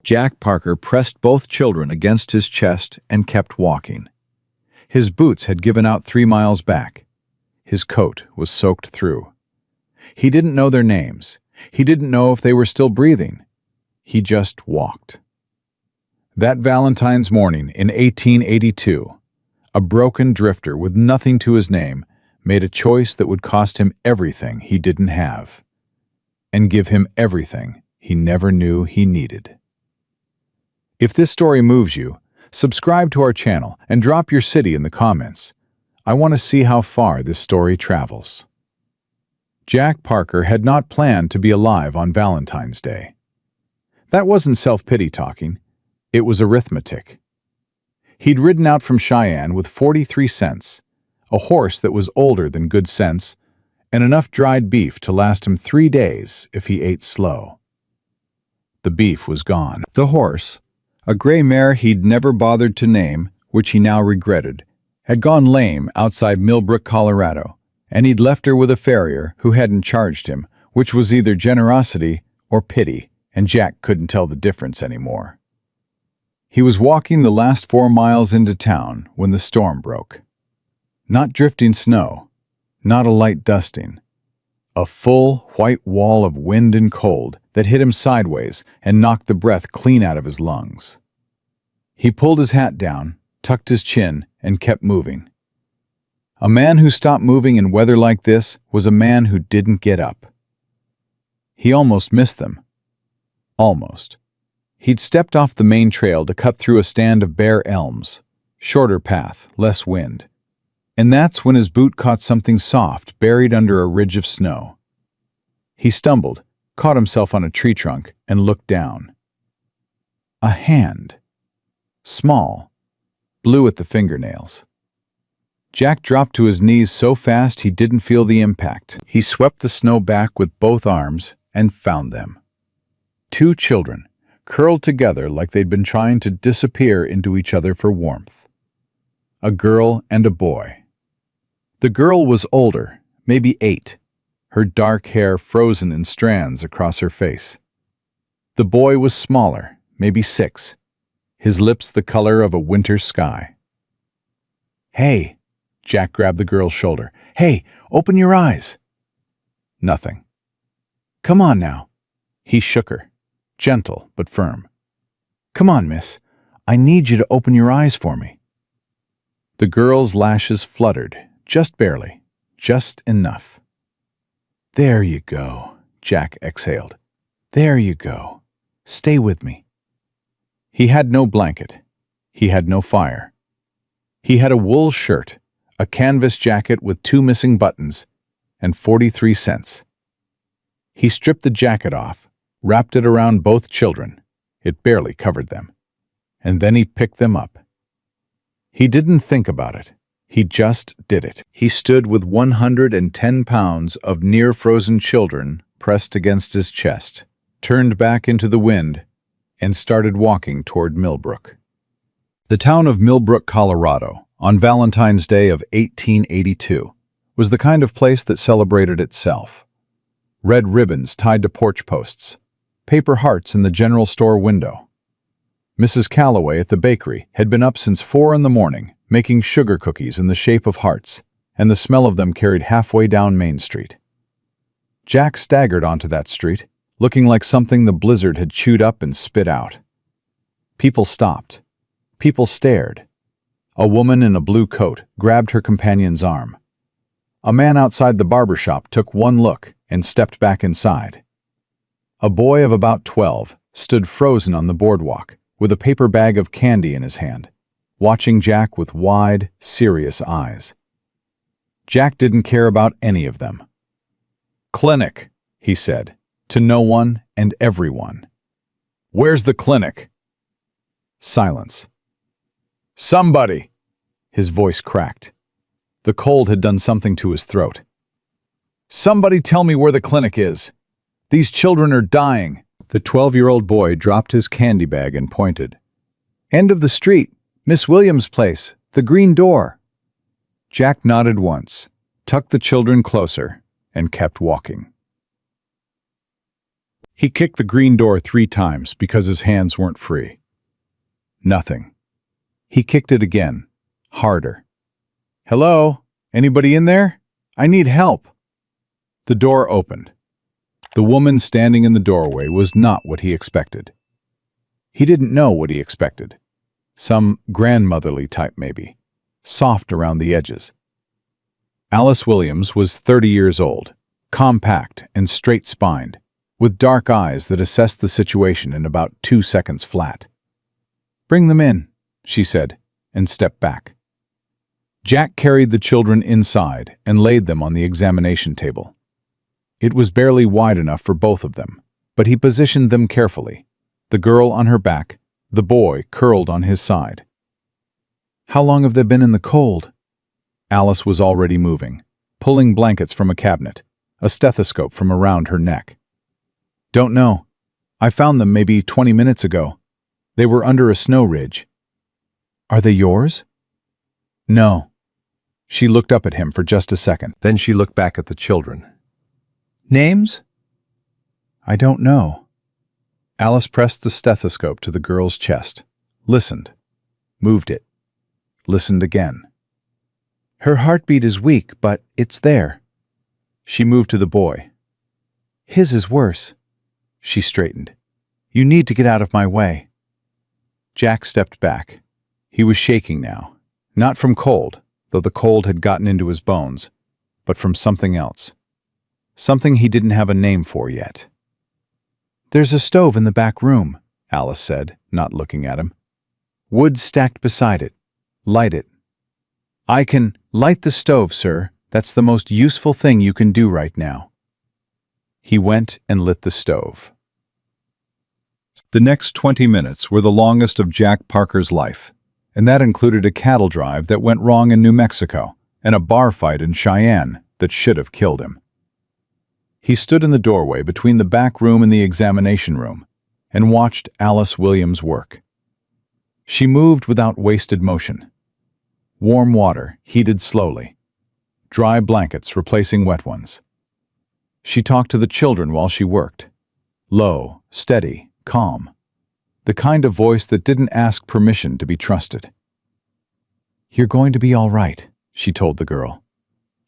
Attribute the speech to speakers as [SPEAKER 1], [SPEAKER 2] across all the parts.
[SPEAKER 1] Jack Parker pressed both children against his chest and kept walking. His boots had given out 3 miles back. His coat was soaked through. He didn't know their names. He didn't know if they were still breathing. He just walked. That Valentine's morning in 1882, a broken drifter with nothing to his name made a choice that would cost him everything he didn't have and give him everything he never knew he needed. If this story moves you, subscribe to our channel and drop your city in the comments. I want to see how far this story travels. Jack Parker had not planned to be alive on Valentine's Day. That wasn't self-pity talking. It was arithmetic. He'd ridden out from Cheyenne with 43 cents, a horse that was older than good sense, and enough dried beef to last him 3 days if he ate slow. The beef was gone. The horse, a gray mare he'd never bothered to name, which he now regretted, had gone lame outside Millbrook, Colorado, and he'd left her with a farrier who hadn't charged him, which was either generosity or pity, and Jack couldn't tell the difference anymore. He was walking the last 4 miles into town when the storm broke. Not drifting snow, not a light dusting. A full, white wall of wind and cold that hit him sideways and knocked the breath clean out of his lungs. He pulled his hat down, tucked his chin, and kept moving. A man who stopped moving in weather like this was a man who didn't get up. He almost missed them. Almost. He'd stepped off the main trail to cut through a stand of bare elms. Shorter path, less wind. And that's when his boot caught something soft buried under a ridge of snow. He stumbled, caught himself on a tree trunk, and looked down. A hand. Small. Blue at the fingernails. Jack dropped to his knees so fast he didn't feel the impact. He swept the snow back with both arms and found them. 2 children, curled together like they'd been trying to disappear into each other for warmth. A girl and a boy. The girl was older, maybe 8, her dark hair frozen in strands across her face. The boy was smaller, maybe 6, his lips the color of a winter sky. "Hey," Jack grabbed the girl's shoulder. "Hey, open your eyes." Nothing. "Come on now." He shook her, gentle but firm. "Come on, miss. I need you to open your eyes for me." The girl's lashes fluttered, just barely, just enough. "There you go," Jack exhaled. "There you go. Stay with me." He had no blanket. He had no fire. He had a wool shirt, a canvas jacket with 2 missing buttons, and 43 cents. He stripped the jacket off, wrapped it around both children. It barely covered them. And then he picked them up. He didn't think about it. He just did it. He stood with 110 pounds of near-frozen children pressed against his chest, turned back into the wind, and started walking toward Millbrook. The town of Millbrook, Colorado, on Valentine's Day of 1882, was the kind of place that celebrated itself. Red ribbons tied to porch posts, paper hearts in the general store window. Mrs. Calloway at the bakery had been up since 4 in the morning, making sugar cookies in the shape of hearts, and the smell of them carried halfway down Main Street. Jack staggered onto that street, looking like something the blizzard had chewed up and spit out. People stopped. People stared. A woman in a blue coat grabbed her companion's arm. A man outside the barber shop took one look and stepped back inside. A boy of about 12 stood frozen on the boardwalk with a paper bag of candy in his hand, watching Jack with wide, serious eyes. Jack didn't care about any of them. "Clinic," he said, to no one and everyone. "Where's the clinic?" Silence. "Somebody!" His voice cracked. The cold had done something to his throat. "Somebody tell me where the clinic is. These children are dying." The 12-year-old boy dropped his candy bag and pointed. "End of the street. Miss Williams' place. The green door." Jack nodded once, tucked the children closer, and kept walking. He kicked the green door 3 times because his hands weren't free. Nothing. He kicked it again, harder. "Hello? Anybody in there? I need help." The door opened. The woman standing in the doorway was not what he expected. He didn't know what he expected. Some grandmotherly type, maybe. Soft around the edges. Alice Williams was 30 years old, compact and straight-spined, with dark eyes that assessed the situation in about 2 seconds flat. "Bring them in," she said, and stepped back. Jack carried the children inside and laid them on the examination table. It was barely wide enough for both of them, but he positioned them carefully, the girl on her back, the boy curled on his side. "How long have they been in the cold?" Alice was already moving, pulling blankets from a cabinet, a stethoscope from around her neck. "Don't know. I found them maybe 20 minutes ago. They were under a snow ridge." "Are they yours?" "No." She looked up at him for just a second. Then she looked back at the children. "Names?" "I don't know." Alice pressed the stethoscope to the girl's chest, listened, moved it, listened again. "Her heartbeat is weak, but it's there." She moved to the boy. "His is worse." She straightened. "You need to get out of my way." Jack stepped back. He was shaking now, not from cold, though the cold had gotten into his bones, but from something else. Something he didn't have a name for yet. "There's a stove in the back room," Alice said, not looking at him. "Wood stacked beside it. Light it." "I can light the stove, sir. That's the most useful thing you can do right now." He went and lit the stove. The next 20 minutes were the longest of Jack Parker's life, and that included a cattle drive that went wrong in New Mexico and a bar fight in Cheyenne that should have killed him. He stood in the doorway between the back room and the examination room and watched Alice Williams work. She moved without wasted motion. Warm water heated slowly, dry blankets replacing wet ones. She talked to the children while she worked. Low, steady, calm. The kind of voice that didn't ask permission to be trusted. "You're going to be all right," she told the girl.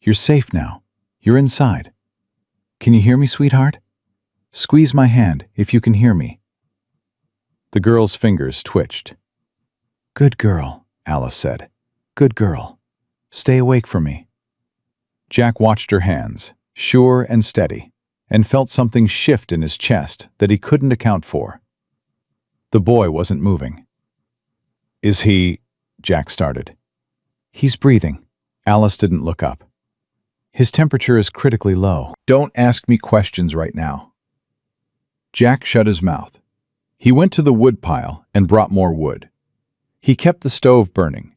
[SPEAKER 1] "You're safe now. You're inside. Can you hear me, sweetheart? Squeeze my hand if you can hear me." The girl's fingers twitched. "Good girl," Alice said. "Good girl. Stay awake for me." Jack watched her hands, sure and steady, and felt something shift in his chest that he couldn't account for. The boy wasn't moving. "Is he—" Jack started. "He's breathing." Alice didn't look up. "His temperature is critically low." "Don't ask me questions right now." Jack shut his mouth. He went to the wood pile and brought more wood. He kept the stove burning.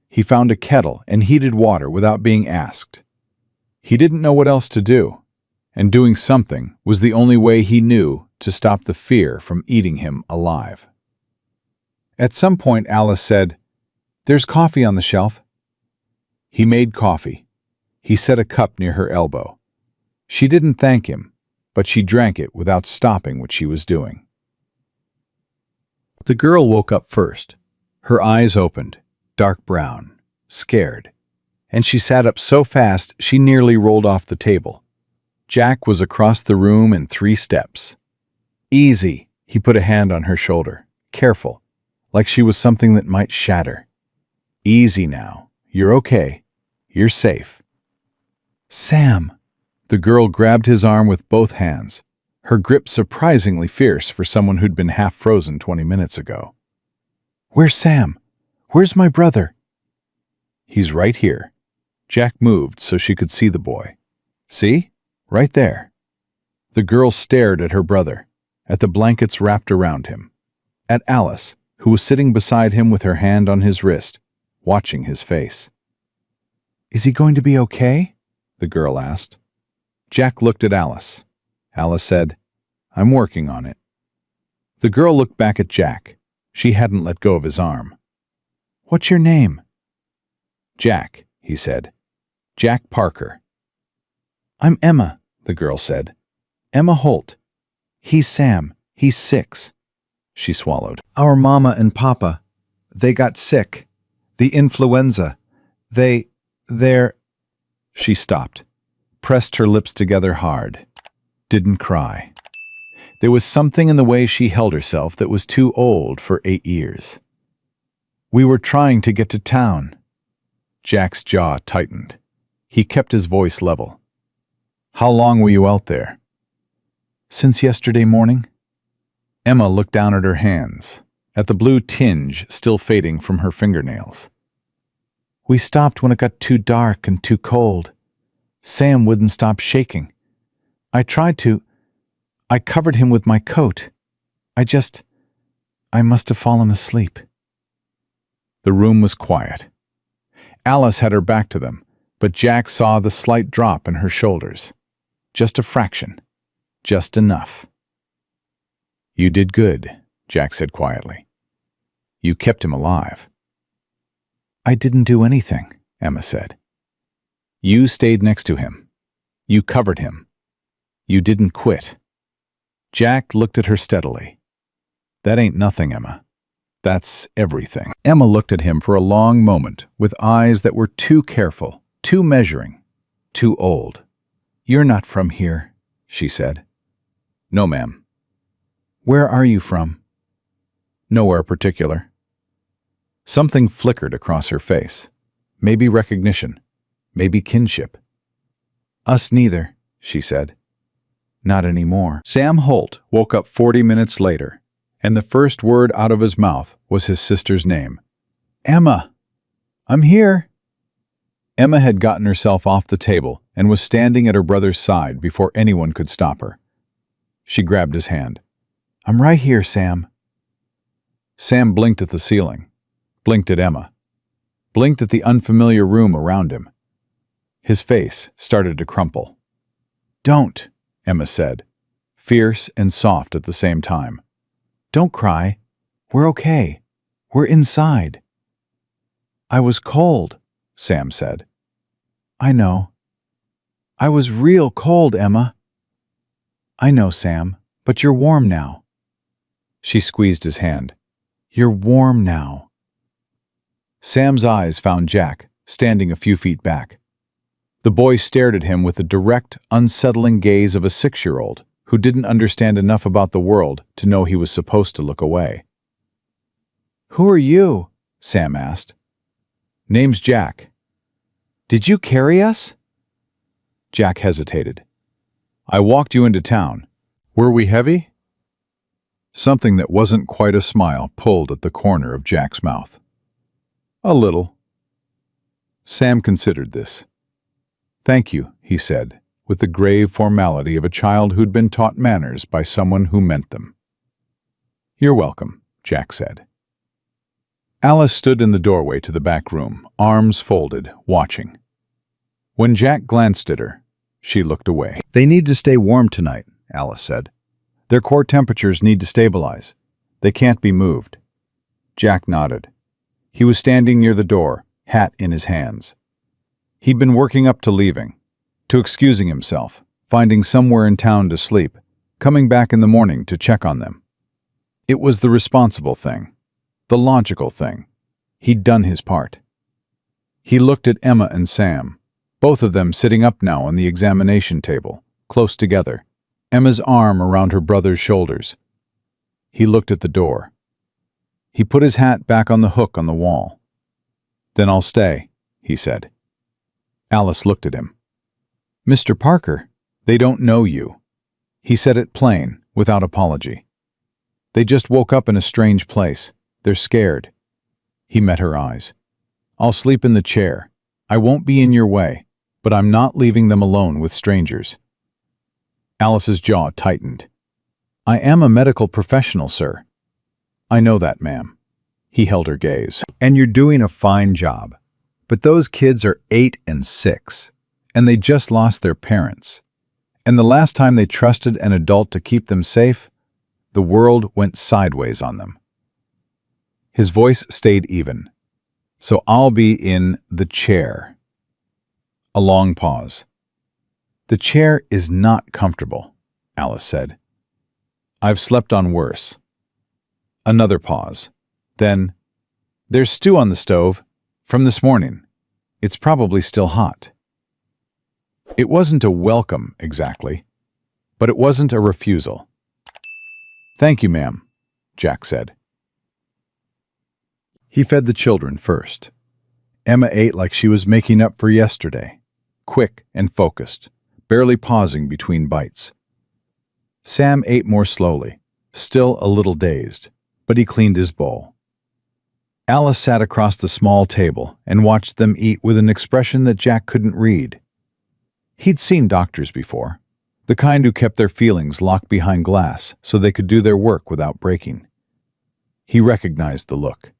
[SPEAKER 1] He found a kettle and heated water without being asked. He didn't know what else to do, and doing something was the only way he knew to stop the fear from eating him alive. At some point, Alice said, "There's coffee on the shelf." He made coffee. He set a cup near her elbow. She didn't thank him, but she drank it without stopping what she was doing. The girl woke up first. Her eyes opened, dark brown, scared, and she sat up so fast she nearly rolled off the table. Jack was across the room in 3 steps. "Easy," he put a hand on her shoulder, careful, like she was something that might shatter. "Easy now. You're okay. You're safe." "Sam!" The girl grabbed his arm with both hands, her grip surprisingly fierce for someone who'd been half frozen 20 minutes ago. "Where's Sam? Where's my brother?" "He's right here." Jack moved so she could see the boy. "See? Right there." The girl stared at her brother, at the blankets wrapped around him, at Alice, who was sitting beside him with her hand on his wrist, watching his face. "Is he going to be okay?" the girl asked. Jack looked at Alice. Alice said, "I'm working on it." The girl looked back at Jack. She hadn't let go of his arm. "What's your name?" "Jack," he said. "Jack Parker." "I'm Emma," the girl said. "Emma Holt." He's Sam. He's 6. She swallowed. Our mama and papa, they got sick. The influenza. They're... She stopped, pressed her lips together hard, didn't cry. There was something in the way she held herself that was too old for 8 years. We were trying to get to town. Jack's jaw tightened. He kept his voice level. How long were you out there? Since yesterday morning. Emma looked down at her hands, at the blue tinge still fading from her fingernails. We stopped when it got too dark and too cold. Sam wouldn't stop shaking. I tried to. I covered him with my coat. I must have fallen asleep. The room was quiet. Alice had her back to them, but Jack saw the slight drop in her shoulders. Just a fraction. Just enough. You did good, Jack said quietly. You kept him alive. I didn't do anything, Emma said. You stayed next to him. You covered him. You didn't quit. Jack looked at her steadily. That ain't nothing, Emma. That's everything. Emma looked at him for a long moment with eyes that were too careful, too measuring, too old. You're not from here, she said. No, ma'am. Where are you from? Nowhere particular. Something flickered across her face. Maybe recognition. Maybe kinship. Us neither, she said. Not anymore. Sam Holt woke up 40 minutes later, and the first word out of his mouth was his sister's name. Emma! I'm here! Emma had gotten herself off the table and was standing at her brother's side before anyone could stop her. She grabbed his hand. I'm right here, Sam. Sam blinked at the ceiling, blinked at Emma, blinked at the unfamiliar room around him. His face started to crumple. Don't, Emma said, fierce and soft at the same time. Don't cry. We're okay. We're inside. I was cold, Sam said. I know. I was real cold, Emma. I know, Sam, but you're warm now. She squeezed his hand. You're warm now. Sam's eyes found Jack, standing a few feet back. The boy stared at him with the direct, unsettling gaze of a 6-year-old who didn't understand enough about the world to know he was supposed to look away. Who are you? Sam asked. Name's Jack. Did you carry us? Jack hesitated. I walked you into town. Were we heavy? Something that wasn't quite a smile pulled at the corner of Jack's mouth. A little. Sam considered this. Thank you, he said, with the grave formality of a child who'd been taught manners by someone who meant them. You're welcome, Jack said. Alice stood in the doorway to the back room, arms folded, watching. When Jack glanced at her, she looked away. They need to stay warm tonight, Alice said. Their core temperatures need to stabilize. They can't be moved. Jack nodded. He was standing near the door, hat in his hands. He'd been working up to leaving, to excusing himself, finding somewhere in town to sleep, coming back in the morning to check on them. It was the responsible thing, the logical thing. He'd done his part. He looked at Emma and Sam, both of them sitting up now on the examination table, close together, Emma's arm around her brother's shoulders. He looked at the door. He put his hat back on the hook on the wall. Then I'll stay, he said. Alice looked at him. Mr. Parker, they don't know you. He said it plain, without apology. They just woke up in a strange place. They're scared. He met her eyes. I'll sleep in the chair. I won't be in your way, but I'm not leaving them alone with strangers. Alice's jaw tightened. I am a medical professional, sir. I know that, ma'am. He held her gaze. And you're doing a fine job. But those kids are 8 and 6, and they just lost their parents. And the last time they trusted an adult to keep them safe, the world went sideways on them. His voice stayed even. So I'll be in the chair. A long pause. The chair is not comfortable, Alice said. I've slept on worse. Another pause. Then, there's stew on the stove. From this morning. It's probably still hot. It wasn't a welcome, exactly, but it wasn't a refusal. Thank you, ma'am, Jack said. He fed the children first. Emma ate like she was making up for yesterday, quick and focused, barely pausing between bites. Sam ate more slowly, still a little dazed, but he cleaned his bowl. Alice sat across the small table and watched them eat with an expression that Jack couldn't read. He'd seen doctors before, the kind who kept their feelings locked behind glass so they could do their work without breaking. He recognized the look.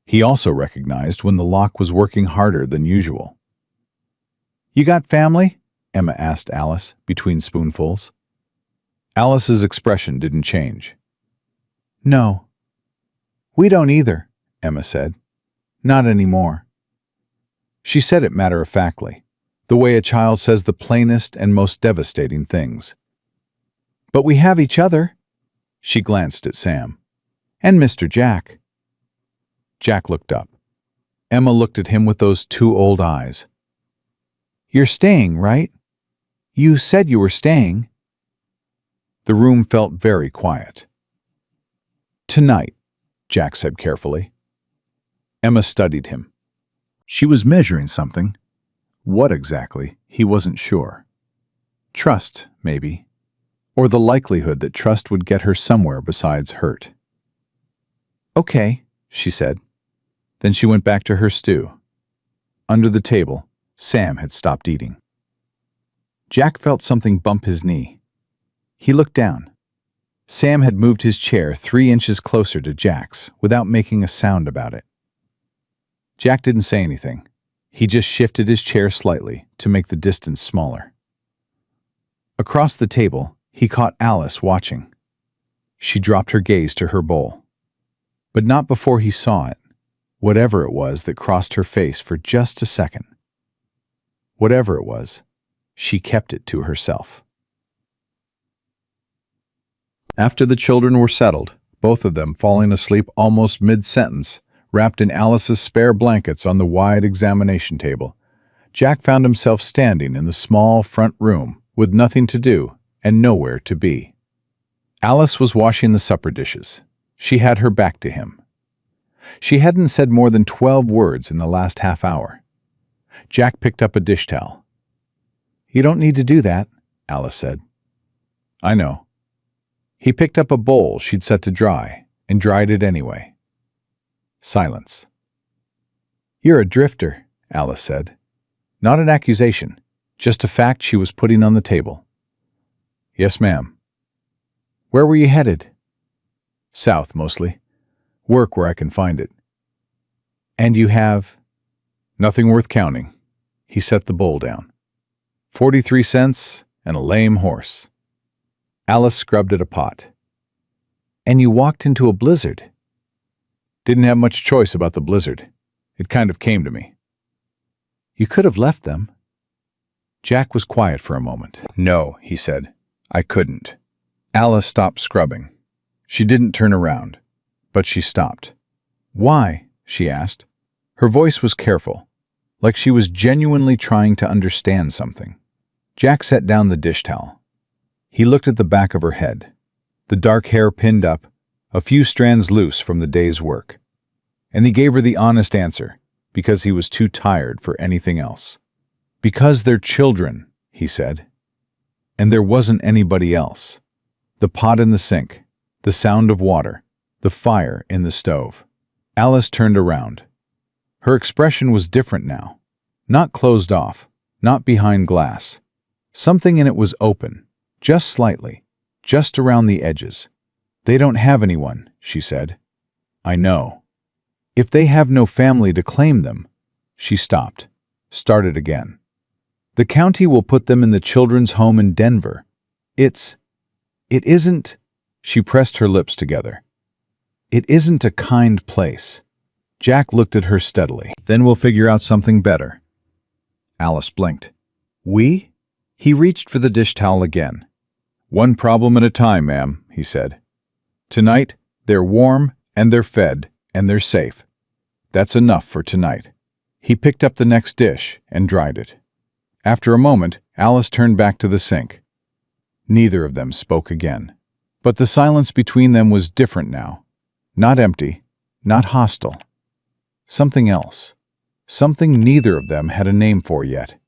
[SPEAKER 1] He also recognized when the lock was working harder than usual. "You got family?" Emma asked Alice between spoonfuls. Alice's expression didn't change. "No." "We don't either," Emma said. "Not anymore." She said it matter-of-factly, the way a child says the plainest and most devastating things. "But we have each other." She glanced at Sam. "And Mr. Jack." Jack looked up. Emma looked at him with those two old eyes. "You're staying, right? You said you were staying." The room felt very quiet. "Tonight," Jack said carefully. Emma studied him. She was measuring something. What exactly, he wasn't sure. Trust, maybe. Or the likelihood that trust would get her somewhere besides hurt. "Okay," she said. Then she went back to her stew. Under the table, Sam had stopped eating. Jack felt something bump his knee. He looked down. Sam had moved his chair 3 inches closer to Jack's without making a sound about it. Jack didn't say anything. He just shifted his chair slightly to make the distance smaller. Across the table, he caught Alice watching. She dropped her gaze to her bowl. But not before he saw it, whatever it was that crossed her face for just a second. Whatever it was, she kept it to herself. After the children were settled, both of them falling asleep almost mid-sentence, wrapped in Alice's spare blankets on the wide examination table, Jack found himself standing in the small front room with nothing to do and nowhere to be. Alice was washing the supper dishes. She had her back to him. She hadn't said more than 12 words in the last half hour. Jack picked up a dish towel. "You don't need to do that," Alice said. "I know." He picked up a bowl she'd set to dry and dried it anyway. Silence. "You're a drifter," Alice said. Not an accusation, just a fact she was putting on the table. "Yes, ma'am." "Where were you headed?" "South, mostly. Work where I can find it." "And you have—" "Nothing worth counting." He set the bowl down. 43 cents and a lame horse. Alice scrubbed at a pot. "And you walked into a blizzard." "Didn't have much choice about the blizzard. It kind of came to me." "You could have left them." Jack was quiet for a moment. "No," he said. "I couldn't." Alice stopped scrubbing. She didn't turn around, but she stopped. "Why?" she asked. Her voice was careful, like she was genuinely trying to understand something. Jack set down the dish towel. He looked at the back of her head, the dark hair pinned up, a few strands loose from the day's work. And he gave her the honest answer, because he was too tired for anything else. "Because they're children," he said. And there wasn't anybody else. The pot in the sink, the sound of water, the fire in the stove. Alice turned around. Her expression was different now. Not closed off, not behind glass. Something in it was open, just slightly, just around the edges. "They don't have anyone," she said. "I know." "If they have no family to claim them—" She stopped, started again. "The county will put them in the children's home in Denver. It isn't—" She pressed her lips together. "It isn't a kind place." Jack looked at her steadily. "Then we'll figure out something better." Alice blinked. "We?" He reached for the dish towel again. "One problem at a time, ma'am," he said. "Tonight, they're warm, and they're fed, and they're safe. That's enough for tonight." He picked up the next dish and dried it. After a moment, Alice turned back to the sink. Neither of them spoke again. But the silence between them was different now. Not empty, not hostile. Something else. Something neither of them had a name for yet,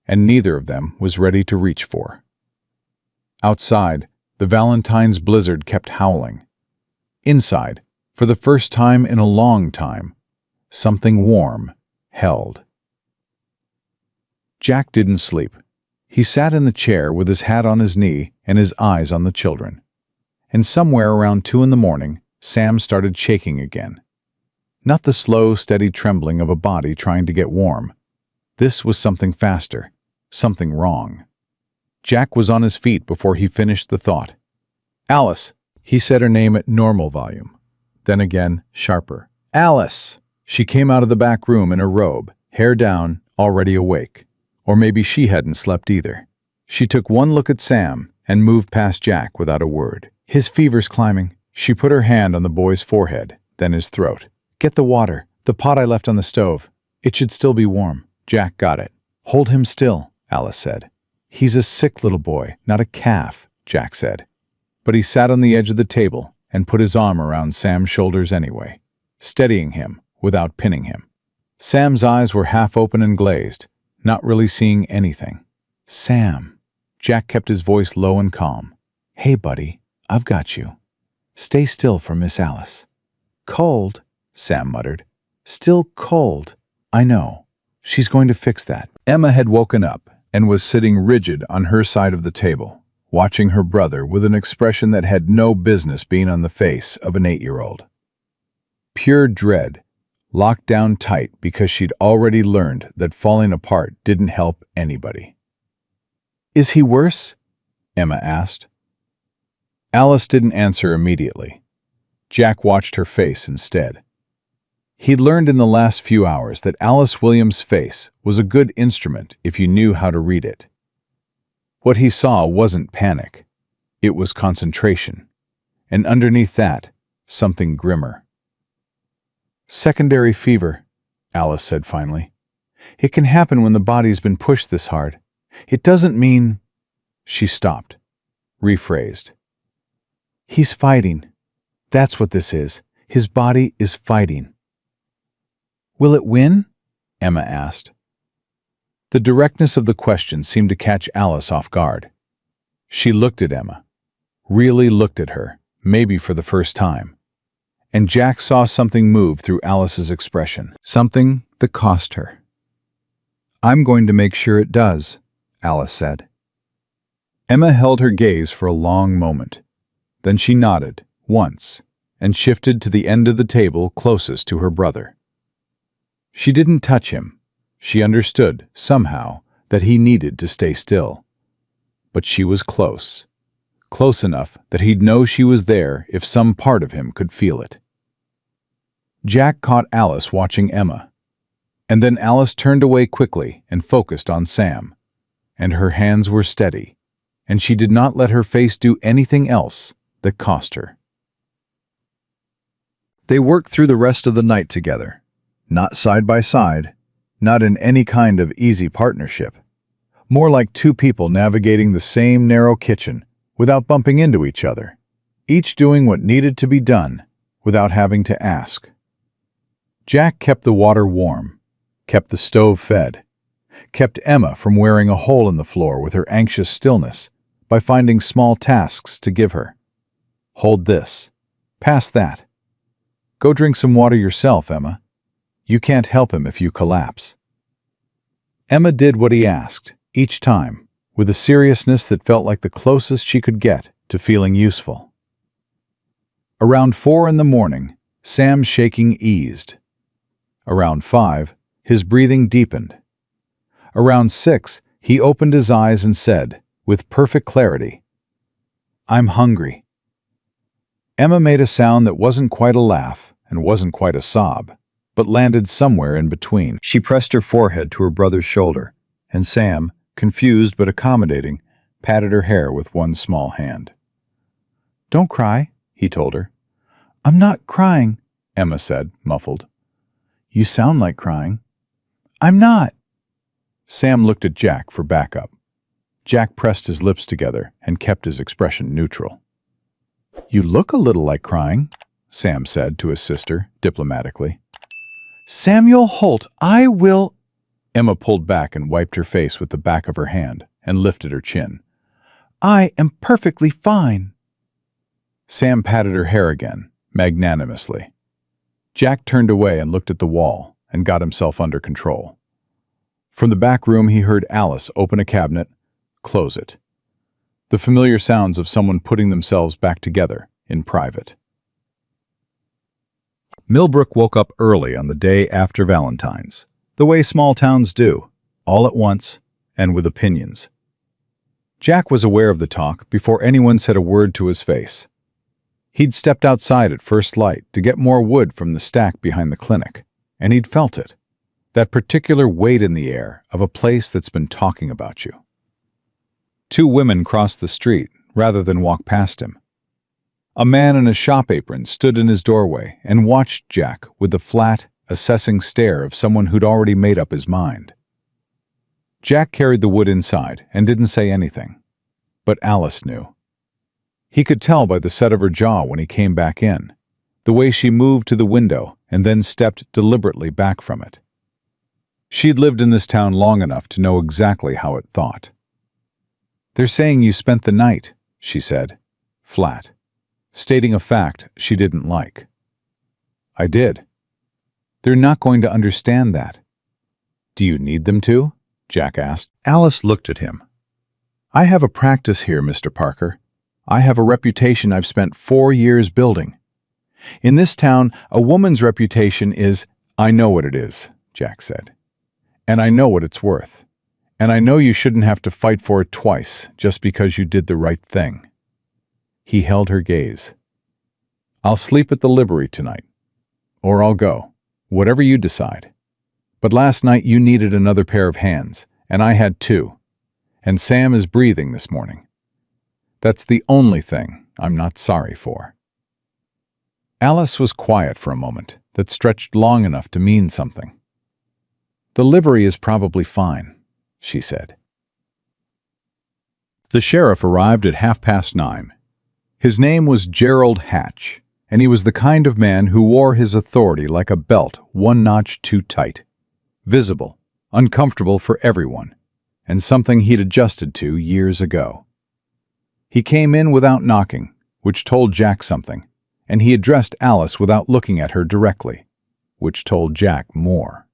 [SPEAKER 1] and neither of them was ready to reach for. Outside, the Valentine's blizzard kept howling. Inside, for the first time in a long time, something warm held. Jack didn't sleep. He sat in the chair with his hat on his knee and his eyes on the children. And somewhere around 2 a.m, Sam started shaking again. Not the slow, steady trembling of a body trying to get warm. This was something faster, something wrong. Jack was on his feet before he finished the thought. "Alice," he said her name at normal volume. Then again, sharper. "Alice!" She came out of the back room in her robe, hair down, already awake. Or maybe she hadn't slept either. She took one look at Sam and moved past Jack without a word. "His fever's climbing." She put her hand on the boy's forehead, then his throat. "Get the water, the pot I left on the stove. It should still be warm." Jack got it. "Hold him still," Alice said. "He's a sick little boy, not a calf," Jack said. But he sat on the edge of the table and put his arm around Sam's shoulders anyway, steadying him without pinning him. Sam's eyes were half open and glazed, not really seeing anything. "Sam." Jack kept his voice low and calm. "Hey, buddy, I've got you. Stay still for Miss Alice." "Cold," Sam muttered. "Still cold." "I know. She's going to fix that." Emma had woken up and was sitting rigid on her side of the table, watching her brother with an expression that had no business being on the face of an 8-year-old. Pure dread, locked down tight because she'd already learned that falling apart didn't help anybody. "Is he worse?" Emma asked. Alice didn't answer immediately. Jack watched her face instead. He'd learned in the last few hours that Alice Williams' face was a good instrument if you knew how to read it. What he saw wasn't panic. It was concentration. And underneath that, something grimmer. "Secondary fever," Alice said finally. "It can happen when the body's been pushed this hard. It doesn't mean—" She stopped, rephrased. "He's fighting. That's what this is. His body is fighting." "Will it win?" Emma asked. The directness of the question seemed to catch Alice off guard. She looked at Emma, really looked at her, maybe for the first time. And Jack saw something move through Alice's expression, something that cost her. "I'm going to make sure it does," Alice said. Emma held her gaze for a long moment. Then she nodded, once, and shifted to the end of the table closest to her brother. She didn't touch him. She understood, somehow, that he needed to stay still. But she was close. Close enough that he'd know she was there if some part of him could feel it. Jack caught Alice watching Emma. And then Alice turned away quickly and focused on Sam. And her hands were steady, and she did not let her face do anything else that cost her. They worked through the rest of the night together, not side by side, not in any kind of easy partnership, more like two people navigating the same narrow kitchen without bumping into each other, each doing what needed to be done without having to ask. Jack kept the water warm, kept the stove fed, kept Emma from wearing a hole in the floor with her anxious stillness by finding small tasks to give her. "Hold this. Pass that. Go drink some water yourself, Emma. You can't help him if you collapse." Emma did what he asked, each time, with a seriousness that felt like the closest she could get to feeling useful. Around 4 a.m, Sam's shaking eased. Around 5, his breathing deepened. Around 6, he opened his eyes and said, with perfect clarity, "I'm hungry." Emma made a sound that wasn't quite a laugh and wasn't quite a sob, but landed somewhere in between. She pressed her forehead to her brother's shoulder, and Sam, confused but accommodating, patted her hair with one small hand. "Don't cry," he told her. "I'm not crying," Emma said, muffled. "You sound like crying." "I'm not." Sam looked at Jack for backup. Jack pressed his lips together and kept his expression neutral. "You look a little like crying," Sam said to his sister, diplomatically. "Samuel Holt, I will—" Emma pulled back and wiped her face with the back of her hand and lifted her chin. "I am perfectly fine." Sam patted her hair again, magnanimously. Jack turned away and looked at the wall and got himself under control. From the back room he heard Alice open a cabinet, close it. The familiar sounds of someone putting themselves back together in private. Millbrook woke up early on the day after Valentine's, the way small towns do, all at once and with opinions. Jack was aware of the talk before anyone said a word to his face. He'd stepped outside at first light to get more wood from the stack behind the clinic, and he'd felt it, that particular weight in the air of a place that's been talking about you. Two women crossed the street rather than walk past him. A man in a shop apron stood in his doorway and watched Jack with the flat, assessing stare of someone who'd already made up his mind. Jack carried the wood inside and didn't say anything, but Alice knew. He could tell by the set of her jaw when he came back in, the way she moved to the window and then stepped deliberately back from it. She'd lived in this town long enough to know exactly how it thought. "They're saying you spent the night," she said, flat, stating a fact she didn't like. "I did." "They're not going to understand that." "Do you need them to?" Jack asked. Alice looked at him. "I have a practice here, Mr. Parker. I have a reputation I've spent 4 years building. In this town, a woman's reputation is—" "I know what it is," Jack said. "And I know what it's worth. And I know you shouldn't have to fight for it twice just because you did the right thing." He held her gaze. "I'll sleep at the Library tonight. Or I'll go. Whatever you decide. But last night you needed another pair of hands, and I had 2. And Sam is breathing this morning. That's the only thing I'm not sorry for." Alice was quiet for a moment that stretched long enough to mean something. "The livery is probably fine," she said. The sheriff arrived at 9:30. His name was Gerald Hatch, and he was the kind of man who wore his authority like a belt 1 notch too tight. Visible, uncomfortable for everyone, and something he'd adjusted to years ago. He came in without knocking, which told Jack something, and he addressed Alice without looking at her directly, which told Jack more.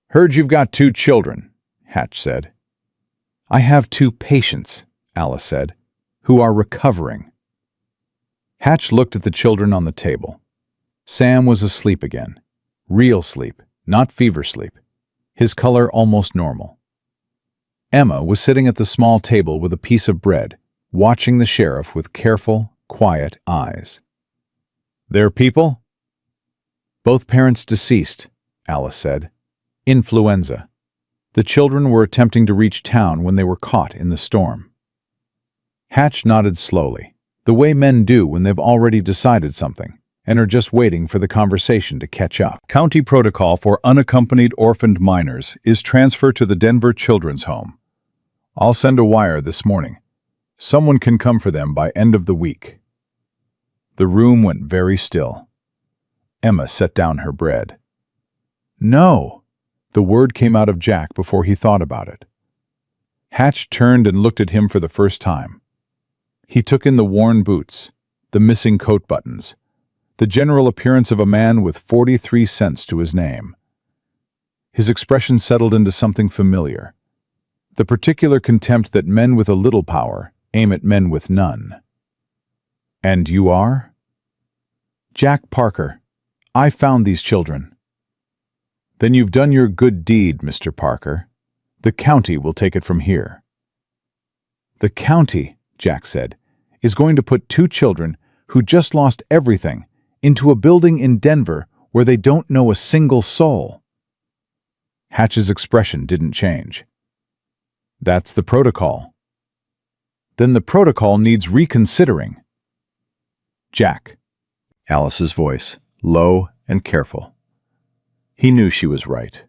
[SPEAKER 1] "Heard you've got 2 children," Hatch said. "I have 2 patients," Alice said, "who are recovering." Hatch looked at the children on the table. Sam was asleep again. Real sleep, not fever sleep. His color almost normal. Emma was sitting at the small table with a piece of bread, watching the sheriff with careful, quiet eyes. "Their people?" "Both parents deceased," Alice said. "Influenza. The children were attempting to reach town when they were caught in the storm." Hatch nodded slowly, the way men do when they've already decided something and are just waiting for the conversation to catch up. "County protocol for unaccompanied orphaned minors is transfer to the Denver Children's Home. I'll send a wire this morning. Someone can come for them by end of the week." The room went very still. Emma set down her bread. "No!" The word came out of Jack before he thought about it. Hatch turned and looked at him for the first time. He took in the worn boots, the missing coat buttons, the general appearance of a man with 43 cents to his name. His expression settled into something familiar, the particular contempt that men with a little power aim at men with none. "And you are?" "Jack Parker. I found these children." "Then you've done your good deed, Mr. Parker. The county will take it from here." "The county," Jack said, "is going to put 2 children who just lost everything into a building in Denver where they don't know a single soul." Hatch's expression didn't change. "That's the protocol." "Then the protocol needs reconsidering." Jack. Alice's voice, low and careful. He knew she was right.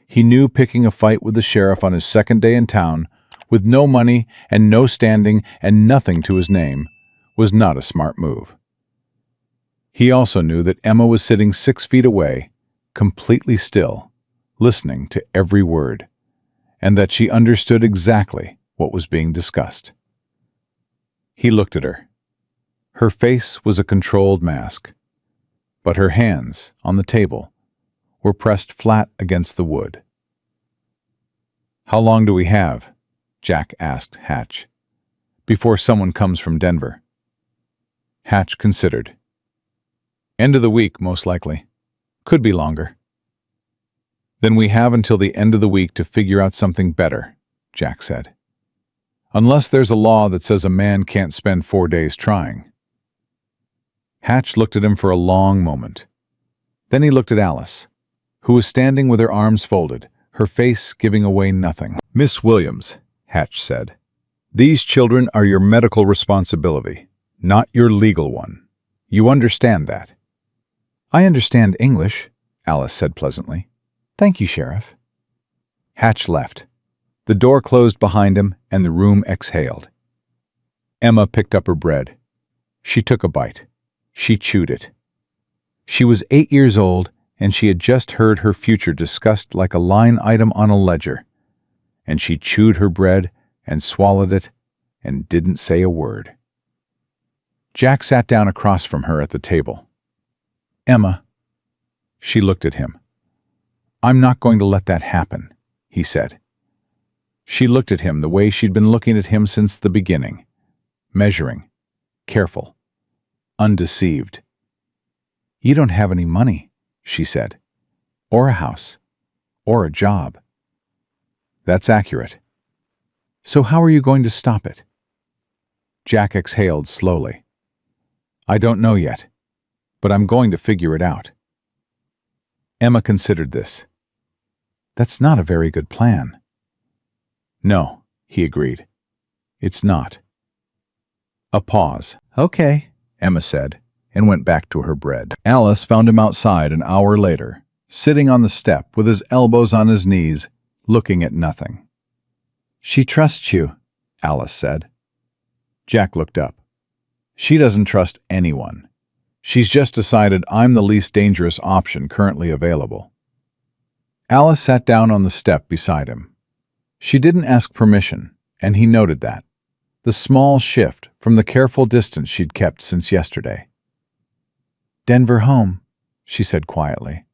[SPEAKER 1] He knew picking a fight with the sheriff on his second day in town, with no money and no standing and nothing to his name, was not a smart move. He also knew that Emma was sitting 6 feet away, completely still, listening to every word, and that she understood exactly what was being discussed. He looked at her. Her face was a controlled mask, but her hands, on the table, were pressed flat against the wood. "How long do we have?" Jack asked Hatch. "Before someone comes from Denver." Hatch considered. "End of the week, most likely. Could be longer." "Then we have until the end of the week to figure out something better," Jack said. "Unless there's a law that says a man can't spend 4 days trying." Hatch looked at him for a long moment. Then he looked at Alice, who was standing with her arms folded, her face giving away nothing. "Miss Williams," Hatch said, "these children are your medical responsibility, not your legal one. You understand that?" "I understand English," Alice said pleasantly. "Thank you, Sheriff." Hatch left. The door closed behind him, and the room exhaled. Emma picked up her bread. She took a bite. She chewed it. She was 8 years old, and she had just heard her future discussed like a line item on a ledger. And she chewed her bread and swallowed it and didn't say a word. Jack sat down across from her at the table. "Emma." She looked at him. "I'm not going to let that happen," he said. She looked at him the way she'd been looking at him since the beginning, measuring, careful, undeceived. "You don't have any money," she said, "or a house, or a job." "That's accurate. So how are you going to stop it?" Jack exhaled slowly. "I don't know yet, but I'm going to figure it out." Emma considered this. "That's not a very good plan." "No," he agreed. "It's not." A pause. "Okay," Emma said, and went back to her bread. Alice found him outside an hour later, sitting on the step with his elbows on his knees, looking at nothing. "She trusts you," Alice said. Jack looked up. "She doesn't trust anyone. She's just decided I'm the least dangerous option currently available." Alice sat down on the step beside him. She didn't ask permission, and he noted that. The small shift from the careful distance she'd kept since yesterday. "Denver home," she said quietly.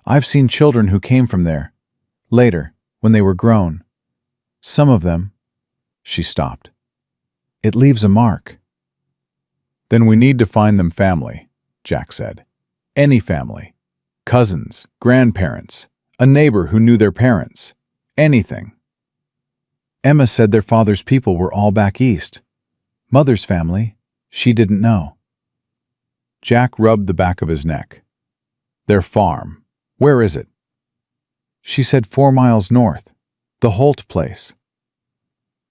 [SPEAKER 1] "I've seen children who came from there, later, when they were grown. Some of them—" She stopped. "It leaves a mark." "Then we need to find them family," Jack said. "Any family. Cousins, grandparents, a neighbor who knew their parents. Anything." "Emma said their father's people were all back east. Mother's family, she didn't know." Jack rubbed the back of his neck. "Their farm. Where is it?" "She said 4 miles north. The Holt place."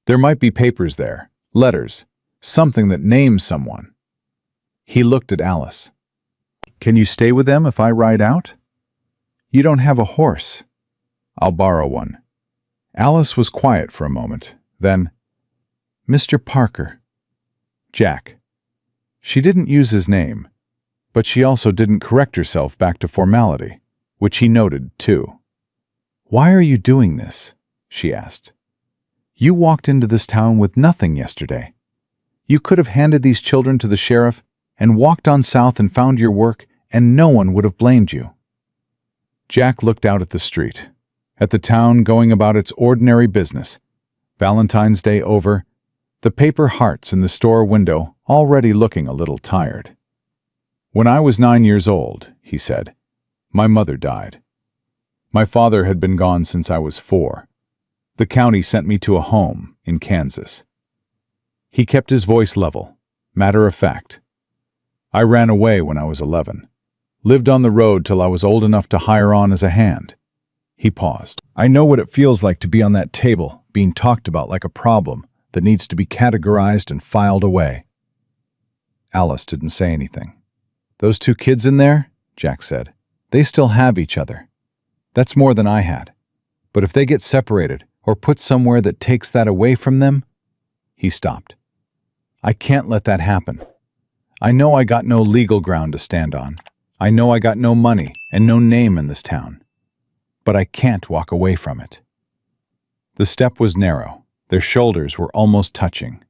[SPEAKER 1] "There might be papers there, letters, something that names someone." He looked at Alice. "Can you stay with them if I ride out?" "You don't have a horse." "I'll borrow one." Alice was quiet for a moment, then, "Mr. Parker." "Jack." She didn't use his name, but she also didn't correct herself back to formality, which he noted, too. "Why are you doing this?" she asked. "You walked into this town with nothing yesterday. You could have handed these children to the sheriff and walked on south and found your work, and no one would have blamed you." Jack looked out at the street, at the town going about its ordinary business. Valentine's Day over, the paper hearts in the store window already looking a little tired. "When I was 9 years old," he said, "my mother died. My father had been gone since I was 4. The county sent me to a home in Kansas." He kept his voice level, matter of fact. "I ran away when I was 11. Lived on the road till I was old enough to hire on as a hand." He paused. "I know what it feels like to be on that table, being talked about like a problem that needs to be categorized and filed away." Alice didn't say anything. "Those two kids in there," Jack said, "they still have each other. That's more than I had. But if they get separated or put somewhere that takes that away from them—" He stopped. "I can't let that happen. I know I got no legal ground to stand on. I know I got no money and no name in this town. But I can't walk away from it." The step was narrow. Their shoulders were almost touching.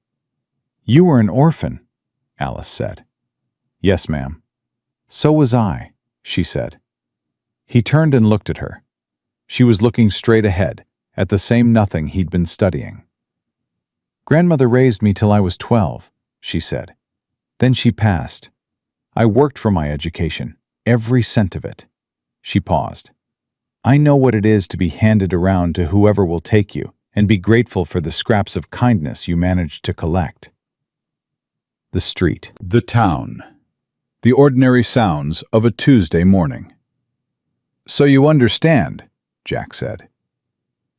[SPEAKER 1] "You were an orphan," Alice said. "Yes, ma'am." "So was I," she said. He turned and looked at her. She was looking straight ahead, at the same nothing he'd been studying. "Grandmother raised me till I was 12, she said. Then she passed. I worked for my education, every cent of it." She paused. "I know what it is to be handed around to whoever will take you and be grateful for the scraps of kindness you managed to collect." The street. The town. The ordinary sounds of a Tuesday morning. "So you understand," Jack said.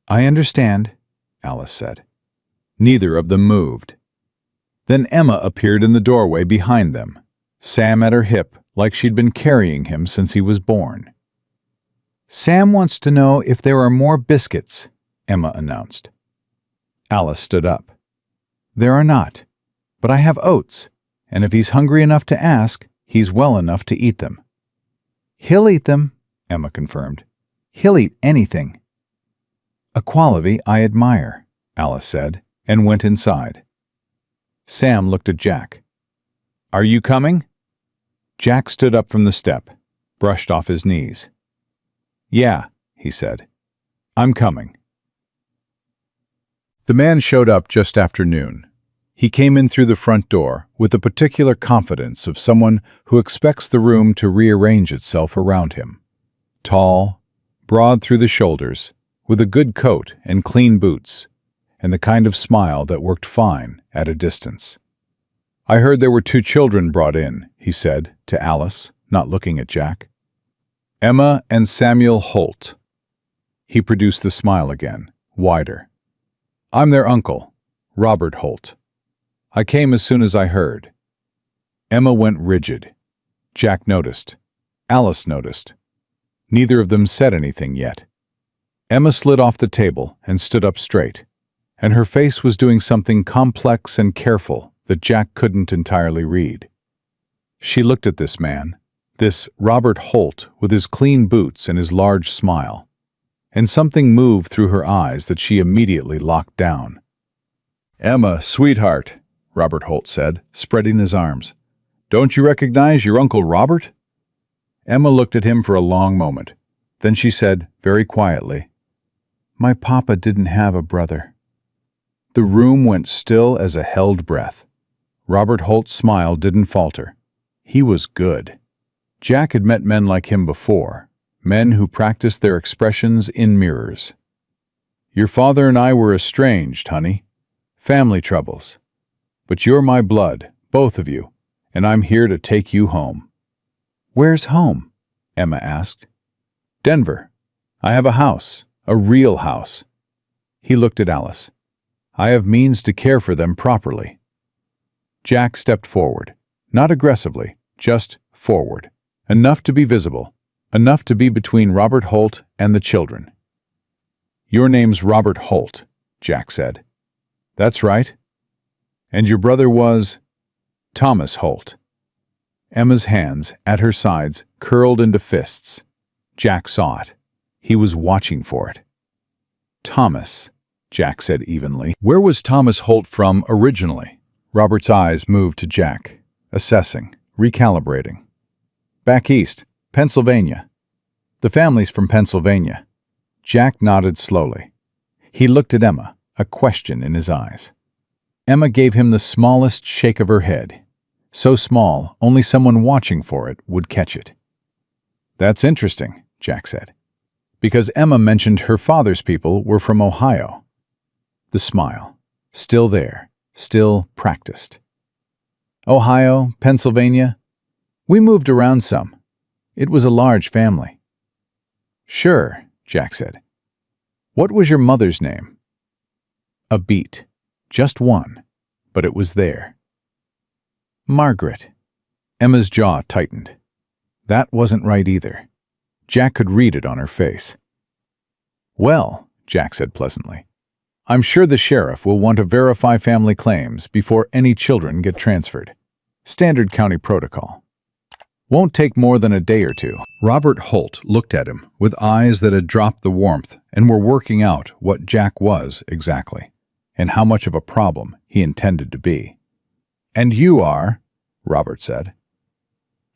[SPEAKER 1] "I understand," Alice said. Neither of them moved. Then Emma appeared in the doorway behind them, Sam at her hip like she'd been carrying him since he was born. "Sam wants to know if there are more biscuits," Emma announced. Alice stood up. "There are not, but I have oats, and if he's hungry enough to ask, he's well enough to eat them." "He'll eat them," Emma confirmed. "He'll eat anything." "A quality I admire," Alice said, and went inside. Sam looked at Jack. "Are you coming?" Jack stood up from the step, brushed off his knees. "Yeah," he said. "I'm coming." The man showed up just after noon. He came in through the front door with the particular confidence of someone who expects the room to rearrange itself around him. Tall, broad through the shoulders, with a good coat and clean boots, and the kind of smile that worked fine at a distance. "I heard there were 2 children brought in," he said to Alice, not looking at Jack. "Emma and Samuel Holt." He produced the smile again, wider. "I'm their uncle, Robert Holt. I came as soon as I heard." Emma went rigid. Jack noticed. Alice noticed. Neither of them said anything yet. Emma slid off the table and stood up straight, and her face was doing something complex and careful that Jack couldn't entirely read. She looked at this man, this Robert Holt with his clean boots and his large smile, and something moved through her eyes that she immediately locked down. "Emma, sweetheart," Robert Holt said, spreading his arms. "Don't you recognize your Uncle Robert?" Emma looked at him for a long moment. Then she said, very quietly, "My papa didn't have a brother." The room went still as a held breath. Robert Holt's smile didn't falter. He was good. Jack had met men like him before, men who practiced their expressions in mirrors. "Your father and I were estranged, honey. Family troubles. But you're my blood, both of you, and I'm here to take you home." "Where's home?" Emma asked. "Denver. I have a house, a real house." He looked at Alice. "I have means to care for them properly." Jack stepped forward, not aggressively, just forward, enough to be visible, enough to be between Robert Holt and the children. "Your name's Robert Holt," Jack said. "That's right. And your brother was—" "Thomas Holt." Emma's hands, at her sides, curled into fists. Jack saw it. He was watching for it. "Thomas," Jack said evenly. "Where was Thomas Holt from originally?" Robert's eyes moved to Jack, assessing, recalibrating. "Back east, Pennsylvania. The family's from Pennsylvania." Jack nodded slowly. He looked at Emma, a question in his eyes. Emma gave him the smallest shake of her head. So small, only someone watching for it would catch it. "That's interesting," Jack said, "because Emma mentioned her father's people were from Ohio." The smile, still there, still practiced. "Ohio, Pennsylvania. We moved around some. It was a large family." "Sure," Jack said. "What was your mother's name?" A beat. Just one. But it was there. Margaret. Emma's jaw tightened. That wasn't right either. Jack could read it on her face. Well, Jack said pleasantly, I'm sure the sheriff will want to verify family claims before any children get transferred. Standard county protocol. Won't take more than a day or two. Robert Holt looked at him with eyes that had dropped the warmth and were working out what Jack was exactly, and how much of a problem he intended to be. And you are, Robert said.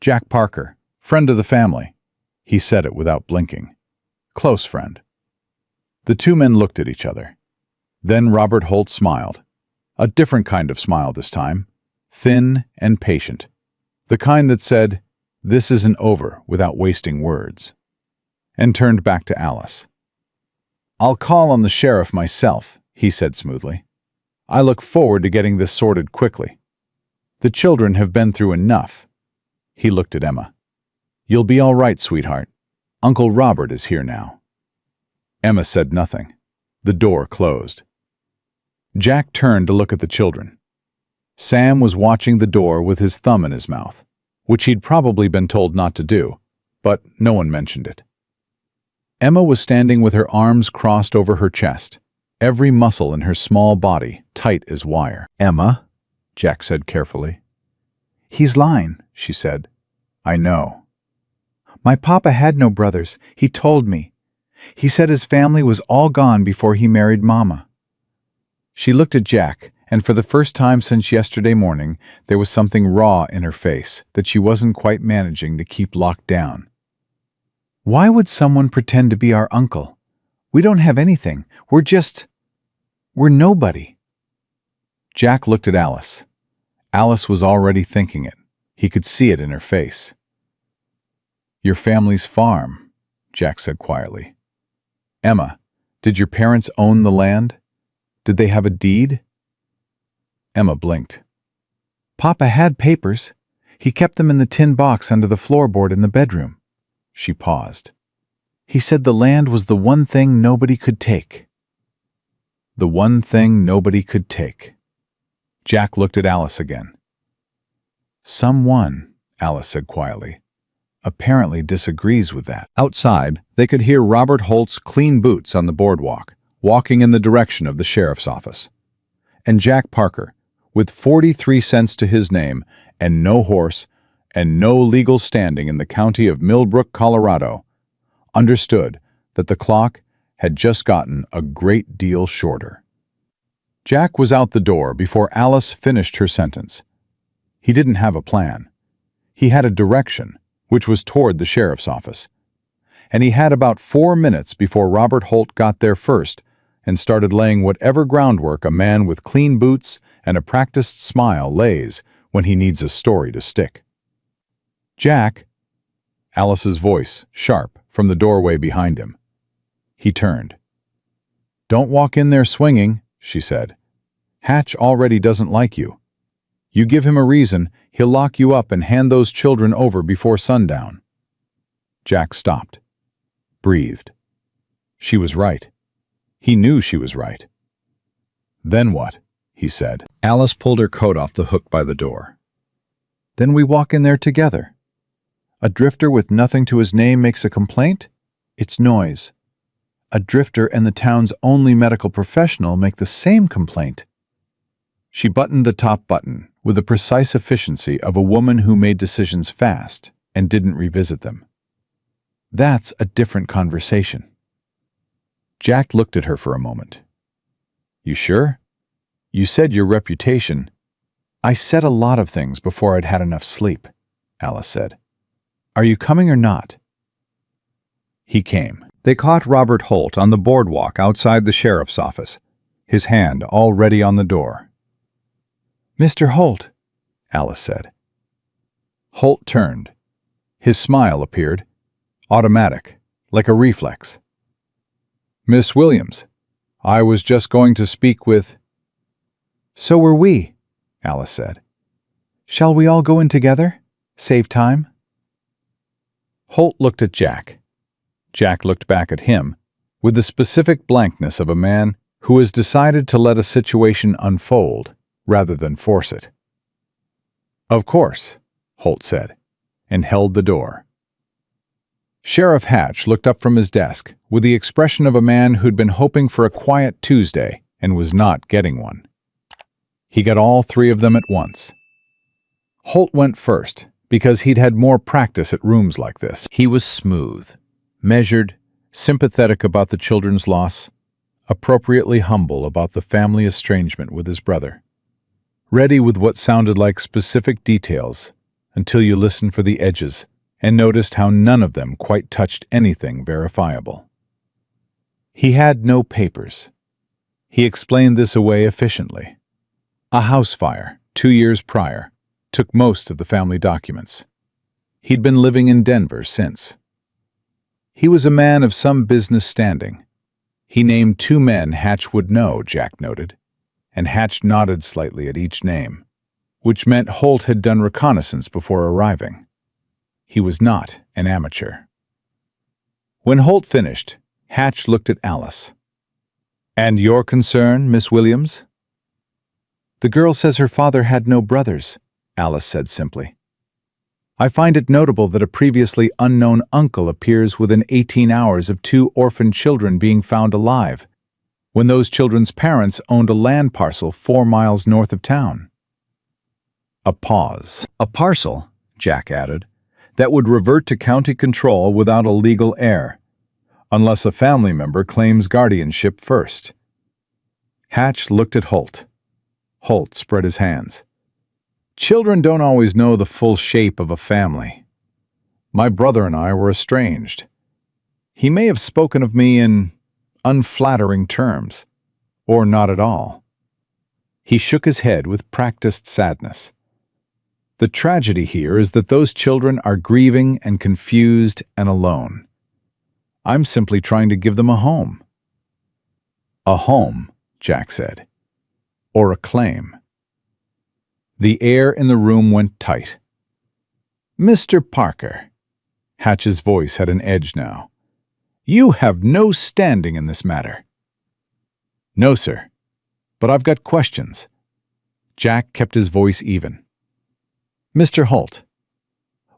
[SPEAKER 1] Jack Parker, friend of the family. He said it without blinking. Close friend. The two men looked at each other. Then Robert Holt smiled. A different kind of smile this time. Thin and patient. The kind that said, "This isn't over," without wasting words. And turned back to Alice. I'll call on the sheriff myself, he said smoothly. I look forward to getting this sorted quickly. The children have been through enough. He looked at Emma. You'll be all right, sweetheart. Uncle Robert is here now. Emma said nothing. The door closed. Jack turned to look at the children. Sam was watching the door with his thumb in his mouth, which he'd probably been told not to do, but no one mentioned it. Emma was standing with her arms crossed over her chest, every muscle in her small body tight as wire. Emma, Jack said carefully. He's lying, she said. I know. My papa had no brothers. He told me. He said his family was all gone before he married Mama. She looked at Jack, and for the first time since yesterday morning, there was something raw in her face that she wasn't quite managing to keep locked down. Why would someone pretend to be our uncle? We don't have anything. We're nobody. Jack looked at Alice. Alice was already thinking it. He could see it in her face. Your family's farm, Jack said quietly. Emma, did your parents own the land? Did they have a deed? Emma blinked. Papa had papers. He kept them in the tin box under the floorboard in the bedroom. She paused. He said the land was the one thing nobody could take. The one thing nobody could take. Jack looked at Alice again. Someone, Alice said quietly, apparently disagrees with that. Outside, they could hear Robert Holt's clean boots on the boardwalk, walking in the direction of the sheriff's office. And Jack Parker, with 43 cents to his name, and no horse, and no legal standing in the county of Millbrook, Colorado, understood that the clock had just gotten a great deal shorter. Jack was out the door before Alice finished her sentence. He didn't have a plan. He had a direction, which was toward the sheriff's office. And he had about 4 minutes before Robert Holt got there first and started laying whatever groundwork a man with clean boots and a practiced smile lays when he needs a story to stick. Jack, Alice's voice, sharp, from the doorway behind him. He turned. Don't walk in there swinging, she said. Hatch already doesn't like you. You give him a reason, he'll lock you up and hand those children over before sundown. Jack stopped. Breathed. She was right. He knew she was right. Then what? He said. Alice pulled her coat off the hook by the door. Then we walk in there together. A drifter with nothing to his name makes a complaint? It's noise. A drifter and the town's only medical professional make the same complaint. She buttoned the top button with the precise efficiency of a woman who made decisions fast and didn't revisit them. That's a different conversation. Jack looked at her for a moment. You sure? You said your reputation. I said a lot of things before I'd had enough sleep, Alice said. Are you coming or not? He came. They caught Robert Holt on the boardwalk outside the sheriff's office, his hand already on the door. Mr. Holt, Alice said. Holt turned. His smile appeared, automatic, like a reflex. Miss Williams, I was just going to speak with... So were we, Alice said. Shall we all go in together? Save time? Holt looked at Jack. Jack looked back at him with the specific blankness of a man who has decided to let a situation unfold rather than force it. "Of course," Holt said, and held the door. Sheriff Hatch looked up from his desk with the expression of a man who'd been hoping for a quiet Tuesday and was not getting one. He got all three of them at once. Holt went first because he'd had more practice at rooms like this. He was smooth, measured, sympathetic about the children's loss, appropriately humble about the family estrangement with his brother, ready with what sounded like specific details until you listened for the edges and noticed how none of them quite touched anything verifiable. He had no papers. He explained this away efficiently. A house fire, 2 years prior, took most of the family documents. He'd been living in Denver since. He was a man of some business standing. He named 2 men Hatch would know, Jack noted, and Hatch nodded slightly at each name, which meant Holt had done reconnaissance before arriving. He was not an amateur. When Holt finished, Hatch looked at Alice. "And your concern, Miss Williams?" "The girl says her father had no brothers," Alice said simply. "I find it notable that a previously unknown uncle appears within 18 hours of 2 orphan children being found alive, when those children's parents owned a land parcel 4 miles north of town." A pause. "A parcel," Jack added, "that would revert to county control without a legal heir, unless a family member claims guardianship first." Hatch looked at Holt. Holt spread his hands. "Children don't always know the full shape of a family. My brother and I were estranged. He may have spoken of me in unflattering terms, or not at all." He shook his head with practiced sadness. "The tragedy here is that those children are grieving and confused and alone. I'm simply trying to give them a home." "A home," Jack said. "Or a claim." The air in the room went tight. "Mr. Parker," Hatch's voice had an edge now, "you have no standing in this matter." "No, sir, but I've got questions." Jack kept his voice even. "Mr. Holt,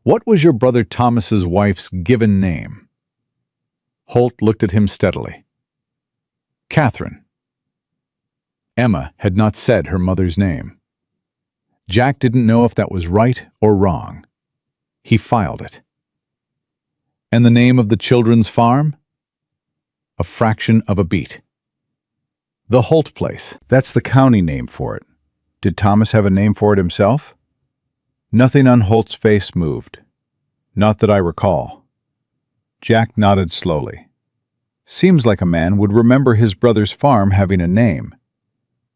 [SPEAKER 1] what was your brother Thomas's wife's given name?" Holt looked at him steadily. "Catherine." Emma had not said her mother's name. Jack didn't know if that was right or wrong. He filed it. "And the name of the children's farm?" A fraction of a beat. "The Holt place. That's the county name for it. Did Thomas have a name for it himself?" Nothing on Holt's face moved. "Not that I recall." Jack nodded slowly. "Seems like a man would remember his brother's farm having a name.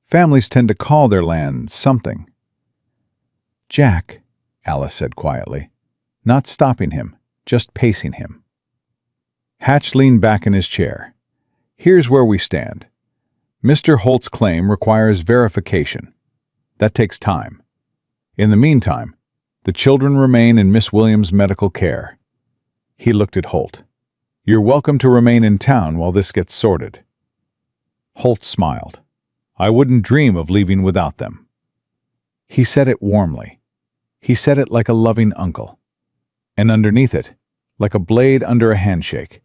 [SPEAKER 1] Families tend to call their land something." "Jack," Alice said quietly, not stopping him, just pacing him. Hatch leaned back in his chair. "Here's where we stand. Mr. Holt's claim requires verification. That takes time. In the meantime, the children remain in Miss Williams' medical care." He looked at Holt. "You're welcome to remain in town while this gets sorted." Holt smiled. "I wouldn't dream of leaving without them." He said it warmly. He said it like a loving uncle. And underneath it, like a blade under a handshake,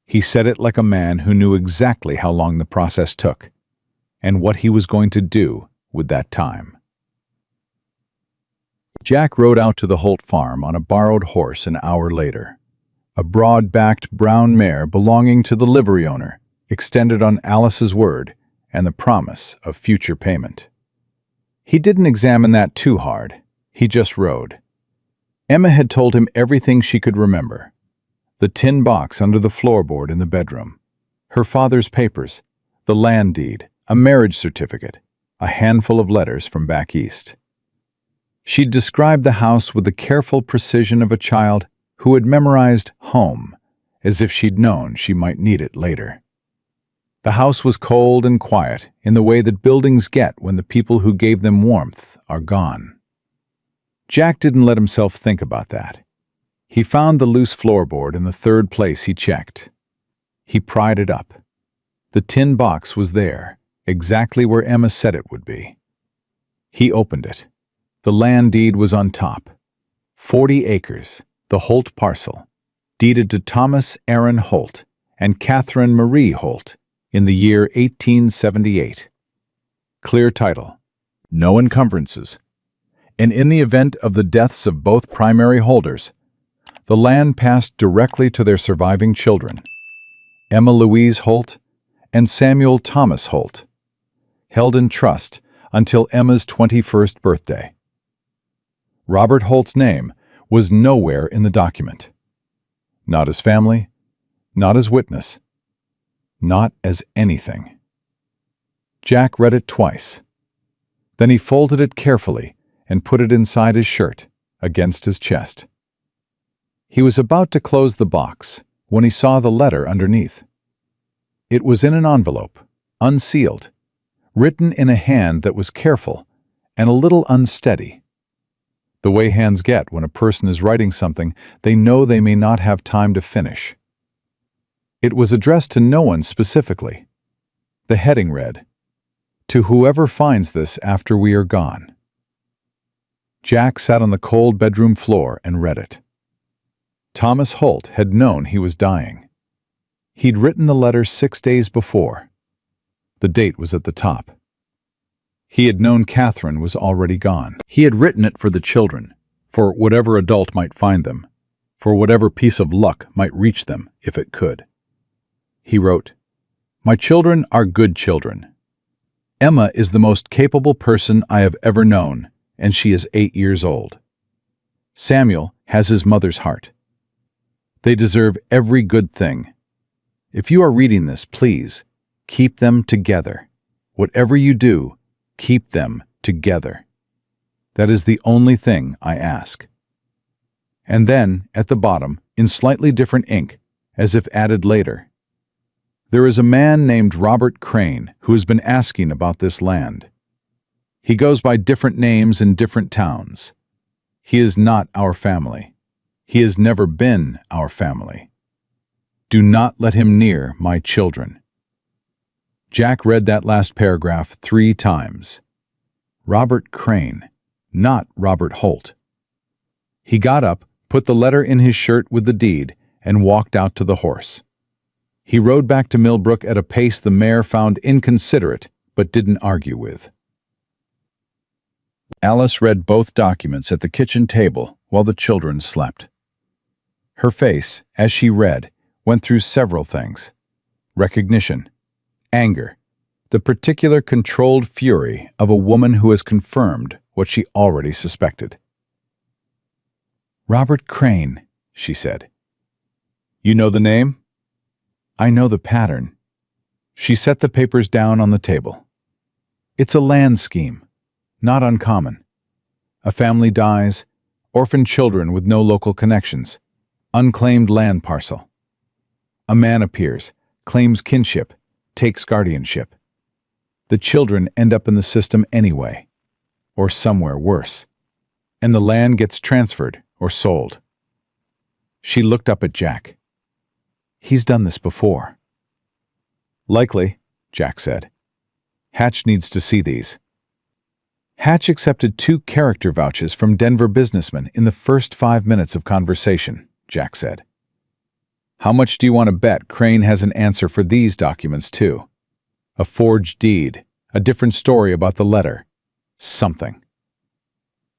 [SPEAKER 1] he said it like a man who knew exactly how long the process took and what he was going to do with that time. Jack rode out to the Holt farm on a borrowed horse an hour later. A broad-backed brown mare belonging to the livery owner, extended on Alice's word and the promise of future payment. He didn't examine that too hard. He just rode. Emma had told him everything she could remember. The tin box under the floorboard in the bedroom, her father's papers, the land deed, a marriage certificate, a handful of letters from back east. She'd described the house with the careful precision of a child who had memorized home, as if she'd known she might need it later. The house was cold and quiet in the way that buildings get when the people who gave them warmth are gone. Jack didn't let himself think about that. He found the loose floorboard in the third place he checked. He pried it up. The tin box was there, exactly where Emma said it would be. He opened it. The land deed was on top. 40 acres, the Holt parcel, deeded to Thomas Aaron Holt and Catherine Marie Holt in the year 1878. Clear title, no encumbrances, and in the event of the deaths of both primary holders, the land passed directly to their surviving children, Emma Louise Holt and Samuel Thomas Holt, held in trust until Emma's 21st birthday. Robert Holt's name was nowhere in the document. Not as family, not as witness, not as anything. Jack read it twice. Then he folded it carefully and put it inside his shirt, against his chest. He was about to close the box when he saw the letter underneath. It was in an envelope, unsealed, written in a hand that was careful and a little unsteady. The way hands get when a person is writing something they know they may not have time to finish. It was addressed to no one specifically. The heading read, "To whoever finds this after we are gone." Jack sat on the cold bedroom floor and read it. Thomas Holt had known he was dying. He'd written the letter 6 days before. The date was at the top. He had known Catherine was already gone. He had written it for the children, for whatever adult might find them, for whatever piece of luck might reach them if it could. He wrote, "My children are good children. Emma is the most capable person I have ever known, and she is 8 years old. Samuel has his mother's heart. They deserve every good thing. If you are reading this, please, keep them together. Whatever you do, keep them together. That is the only thing I ask." And then, at the bottom, in slightly different ink, as if added later, "There is a man named Robert Crane who has been asking about this land. He goes by different names in different towns. He is not our family. He has never been our family. Do not let him near my children." Jack read that last paragraph 3 times. Robert Crane, not Robert Holt. He got up, put the letter in his shirt with the deed, and walked out to the horse. He rode back to Millbrook at a pace the mare found inconsiderate but didn't argue with. Alice read both documents at the kitchen table while the children slept. Her face, as she read, went through several things: recognition, anger, the particular controlled fury of a woman who has confirmed what she already suspected. "Robert Crane," she said. "You know the name?" "I know the pattern." She set the papers down on the table. "It's a land scheme, not uncommon. A family dies, orphan children with no local connections, unclaimed land parcel. A man appears, claims kinship, takes guardianship. The children end up in the system anyway, or somewhere worse, and the land gets transferred or sold." She looked up at Jack. "He's done this before." "Likely," Jack said. "Hatch needs to see these." Hatch accepted 2 character vouchers from Denver businessmen in the first 5 minutes of conversation, Jack said. "How much do you want to bet Crane has an answer for these documents, too? A forged deed, a different story about the letter, something."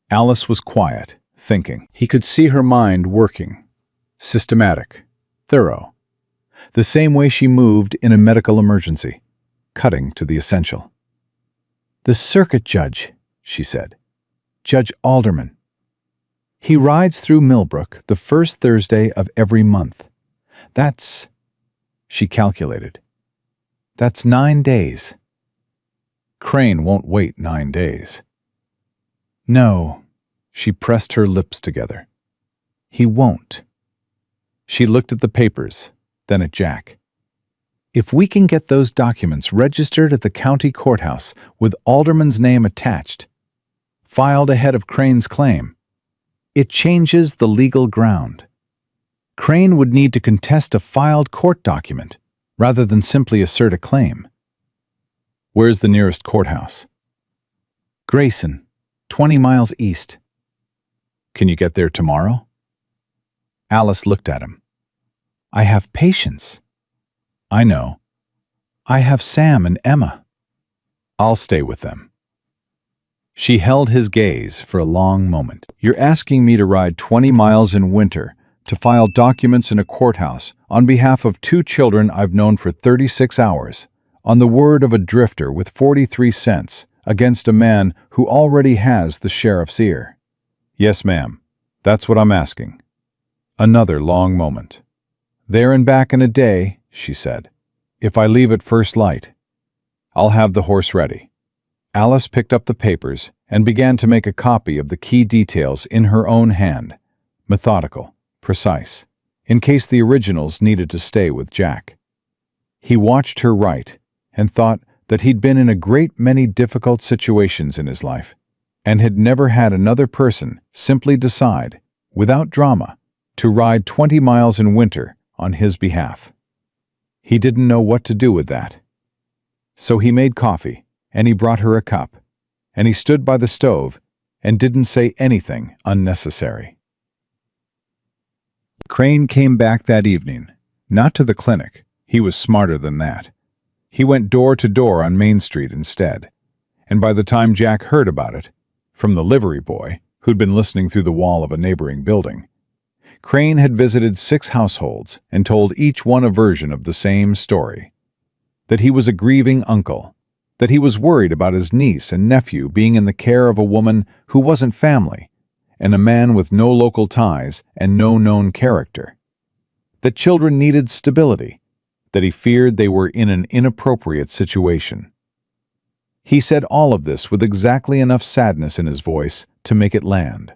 [SPEAKER 1] Alice was quiet, thinking. He could see her mind working. Systematic, thorough. The same way she moved in a medical emergency, cutting to the essential. "The circuit judge," she said. "Judge Alderman. He rides through Millbrook the first Thursday of every month. That's," she calculated, "that's 9 days. Crane won't wait 9 days. No," she pressed her lips together. "He won't." She looked at the papers, then at Jack. "If we can get those documents registered at the county courthouse with Alderman's name attached, filed ahead of Crane's claim, it changes the legal ground. Crane would need to contest a filed court document rather than simply assert a claim." "Where's the nearest courthouse?" "Grayson. 20 miles east. Can you get there tomorrow? Alice looked at him. I have patience. I know. I have Sam and Emma. I'll stay with them. She held his gaze for a long moment. You're asking me to ride 20 miles in winter to file documents in a courthouse on behalf of 2 children I've known for 36 hours, on the word of a drifter with 43 cents, against a man who already has the sheriff's ear. Yes, ma'am. That's what I'm asking. Another long moment. There and back in a day, she said. If I leave at first light, I'll have the horse ready. Alice picked up the papers and began to make a copy of the key details in her own hand, methodical, precise, in case the originals needed to stay with Jack. He watched her write and thought that he'd been in a great many difficult situations in his life and had never had another person simply decide, without drama, to ride 20 miles in winter on his behalf. He didn't know what to do with that. So he made coffee, and he brought her a cup, and he stood by the stove and didn't say anything unnecessary. Crane came back that evening, not to the clinic. He was smarter than that. He went door to door on Main Street instead, and by the time Jack heard about it, from the livery boy, who'd been listening through the wall of a neighboring building, Crane had visited 6 households and told each one a version of the same story. That he was a grieving uncle, that he was worried about his niece and nephew being in the care of a woman who wasn't family, and a man with no local ties and no known character. That children needed stability, that he feared they were in an inappropriate situation. He said all of this with exactly enough sadness in his voice to make it land.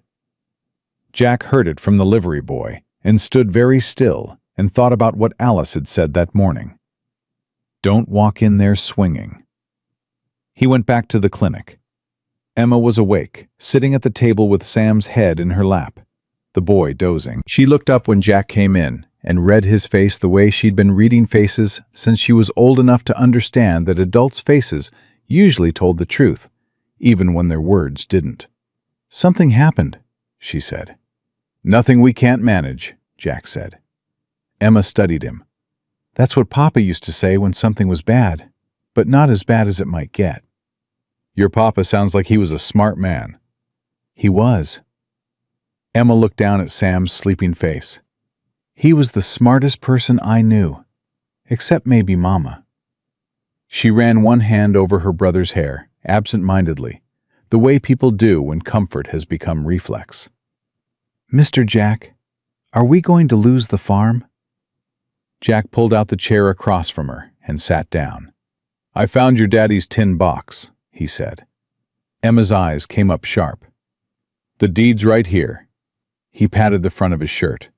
[SPEAKER 1] Jack heard it from the livery boy and stood very still and thought about what Alice had said that morning. Don't walk in there swinging. He went back to the clinic. Emma was awake, sitting at the table with Sam's head in her lap, the boy dozing. She looked up when Jack came in and read his face the way she'd been reading faces since she was old enough to understand that adults' faces usually told the truth, even when their words didn't. Something happened, she said. Nothing we can't manage, Jack said. Emma studied him. That's what Papa used to say when something was bad, but not as bad as it might get. Your Papa sounds like he was a smart man. He was. Emma looked down at Sam's sleeping face. He was the smartest person I knew, except maybe Mama. She ran one hand over her brother's hair, absent-mindedly, the way people do when comfort has become reflex. Mr. Jack, are we going to lose the farm? Jack pulled out the chair across from her and sat down. I found your daddy's tin box, he said. Emma's eyes came up sharp. The deed's right here. He patted the front of his shirt.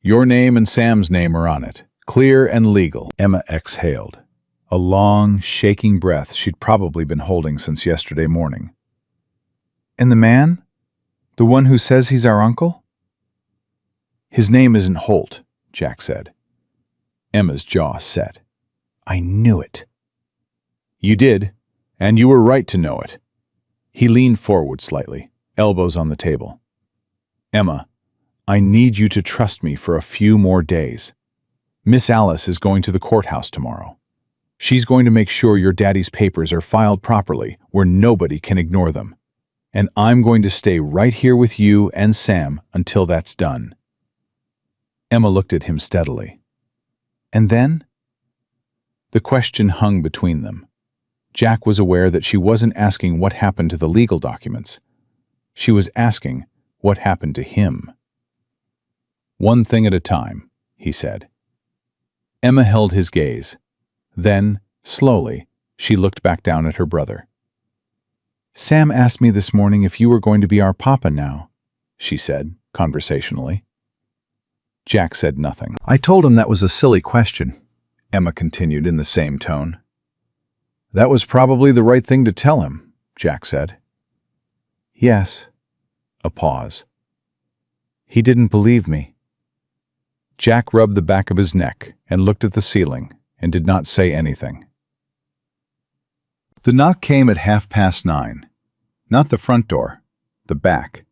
[SPEAKER 1] Your name and Sam's name are on it, clear and legal. Emma exhaled, a long, shaking breath she'd probably been holding since yesterday morning. And the man? The one who says he's our uncle? His name isn't Holt, Jack said. Emma's jaw set. I knew it. You did, and you were right to know it. He leaned forward slightly, elbows on the table. Emma, I need you to trust me for a few more days. Miss Alice is going to the courthouse tomorrow. She's going to make sure your daddy's papers are filed properly where nobody can ignore them. And I'm going to stay right here with you and Sam until that's done. Emma looked at him steadily. And then? The question hung between them. Jack was aware that she wasn't asking what happened to the legal documents. She was asking what happened to him. One thing at a time, he said. Emma held his gaze. Then, slowly, she looked back down at her brother. Sam asked me this morning if you were going to be our papa now, she said, conversationally. Jack said nothing. I told him that was a silly question, Emma continued in the same tone. That was probably the right thing to tell him, Jack said. Yes. A pause. He didn't believe me. Jack rubbed the back of his neck and looked at the ceiling and did not say anything. The knock came at 9:30. Not the front door, The back.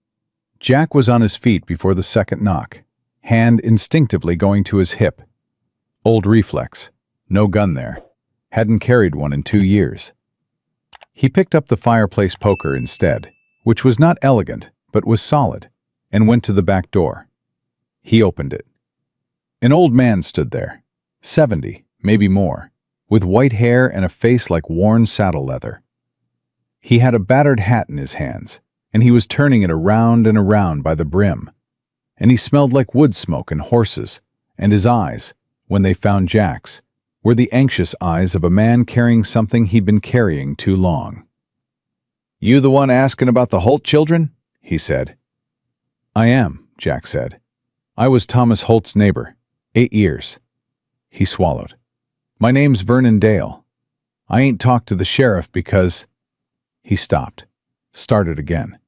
[SPEAKER 1] Jack was on his feet before the second knock, hand instinctively going to his hip. Old reflex. No gun there. Hadn't carried one in 2 years. He picked up the fireplace poker instead, which was not elegant, but was solid, and went to the back door. He opened it. An old man stood there, 70, maybe more, with white hair and a face like worn saddle leather. He had a battered hat in his hands, and he was turning it around and around by the brim. And he smelled like wood smoke and horses, and his eyes, when they found Jack's, were the anxious eyes of a man carrying something he'd been carrying too long. "You the one asking about the Holt children?" he said. "I am," Jack said. "I was Thomas Holt's neighbor. 8 years. He swallowed. "My name's Vernon Dale. I ain't talked to the sheriff because—" He stopped, started again.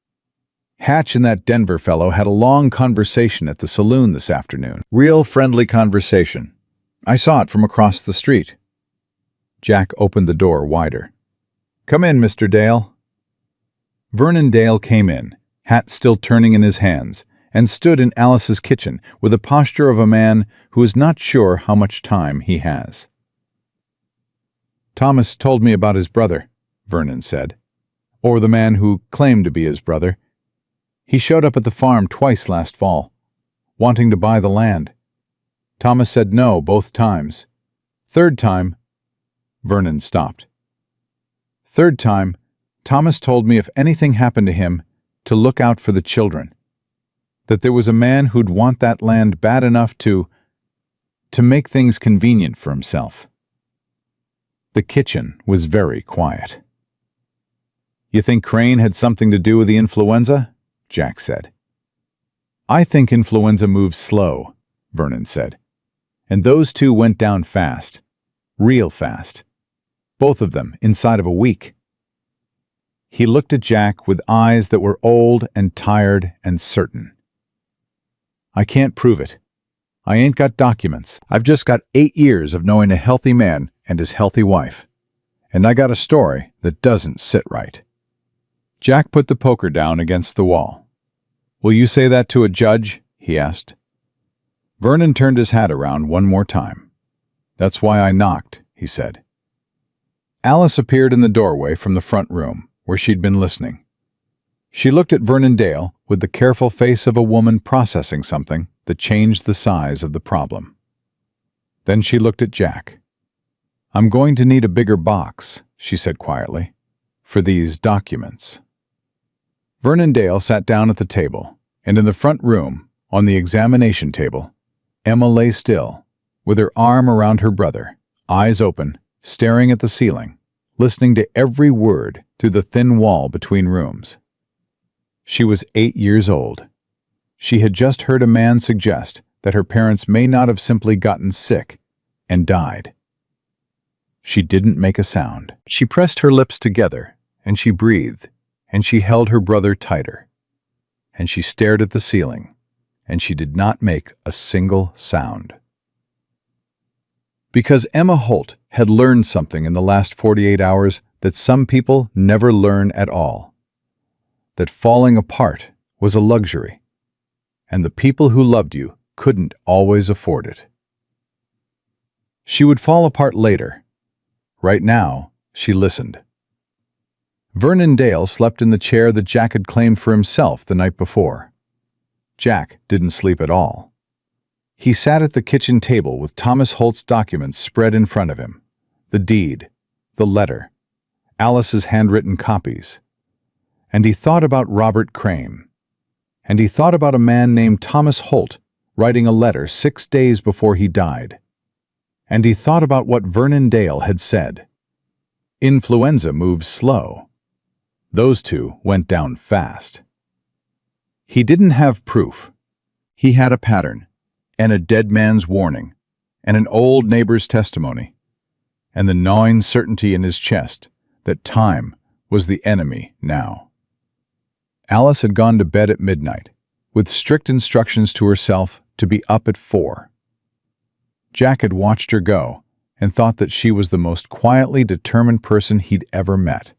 [SPEAKER 1] "Hatch and that Denver fellow had a long conversation at the saloon this afternoon. Real friendly conversation. I saw it from across the street." Jack opened the door wider. "Come in, Mr. Dale." Vernon Dale came in, hat still turning in his hands, and stood in Alice's kitchen with the posture of a man who is not sure how much time he has. "Thomas told me about his brother," Vernon said. "Or the man who claimed to be his brother. He showed up at the farm twice last fall, wanting to buy the land. Thomas said no both times. Third time—" Vernon stopped. "Third time, Thomas told me if anything happened to him, to look out for the children. That there was a man who'd want that land bad enough to make things convenient for himself." The kitchen was very quiet. "You think Crane had something to do with the influenza?" Jack said. "I think influenza moves slow," Vernon said. "And those two went down fast. Real fast. Both of them inside of a week." He looked at Jack with eyes that were old and tired and certain. "I can't prove it. I ain't got documents. I've just got 8 years of knowing a healthy man and his healthy wife. And I got a story that doesn't sit right." Jack put the poker down against the wall. "Will you say that to a judge?" he asked. Vernon turned his hat around one more time. "That's why I knocked," he said. Alice appeared in the doorway from the front room, where she'd been listening. She looked at Vernon Dale with the careful face of a woman processing something that changed the size of the problem. Then she looked at Jack. "I'm going to need a bigger box," she said quietly, "for these documents." Vernon Dale sat down at the table, and in the front room, on the examination table, Emma lay still, with her arm around her brother, eyes open, staring at the ceiling, listening to every word through the thin wall between rooms. She was 8 years old. She had just heard a man suggest that her parents may not have simply gotten sick and died. She didn't make a sound. She pressed her lips together, and she breathed, and she held her brother tighter. And she stared at the ceiling, and she did not make a single sound. Because Emma Holt had learned something in the last 48 hours that some people never learn at all. That falling apart was a luxury, and the people who loved you couldn't always afford it. She would fall apart later. Right now, she listened. Vernon Dale slept in the chair that Jack had claimed for himself the night before. Jack didn't sleep at all. He sat at the kitchen table with Thomas Holt's documents spread in front of him. The deed, the letter, Alice's handwritten copies. And he thought about Robert Crane. And he thought about a man named Thomas Holt writing a letter 6 days before he died. And he thought about what Vernon Dale had said. Influenza moves slow. Those two went down fast. He didn't have proof. He had a pattern, and a dead man's warning, and an old neighbor's testimony, and the gnawing certainty in his chest that time was the enemy now. Alice had gone to bed at midnight, with strict instructions to herself to be up at 4. Jack had watched her go and thought that she was the most quietly determined person he'd ever met,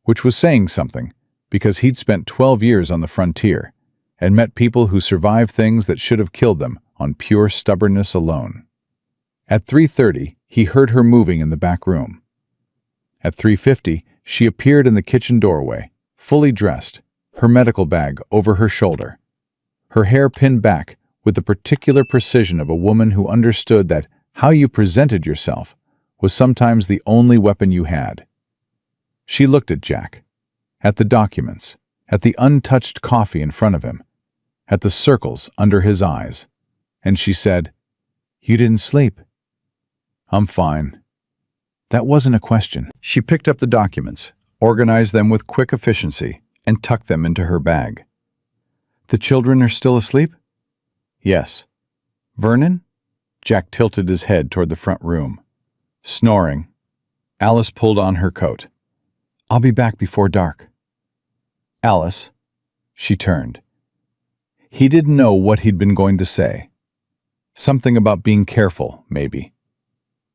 [SPEAKER 1] which was saying something, because he'd spent 12 years on the frontier and met people who survived things that should have killed them on pure stubbornness alone. At 3:30, he heard her moving in the back room. At 3:50, she appeared in the kitchen doorway, fully dressed, her medical bag over her shoulder, her hair pinned back with the particular precision of a woman who understood that how you presented yourself was sometimes the only weapon you had. She looked at Jack, at the documents, at the untouched coffee in front of him, at the circles under his eyes, and she said, "You didn't sleep." "I'm fine." That wasn't a question. She picked up the documents, organized them with quick efficiency, and tucked them into her bag. "The children are still asleep?" "Yes." "Vernon?" Jack tilted his head toward the front room. Snoring. Alice pulled on her coat. "I'll be back before dark." "Alice." She turned. He didn't know what he'd been going to say. Something about being careful, maybe.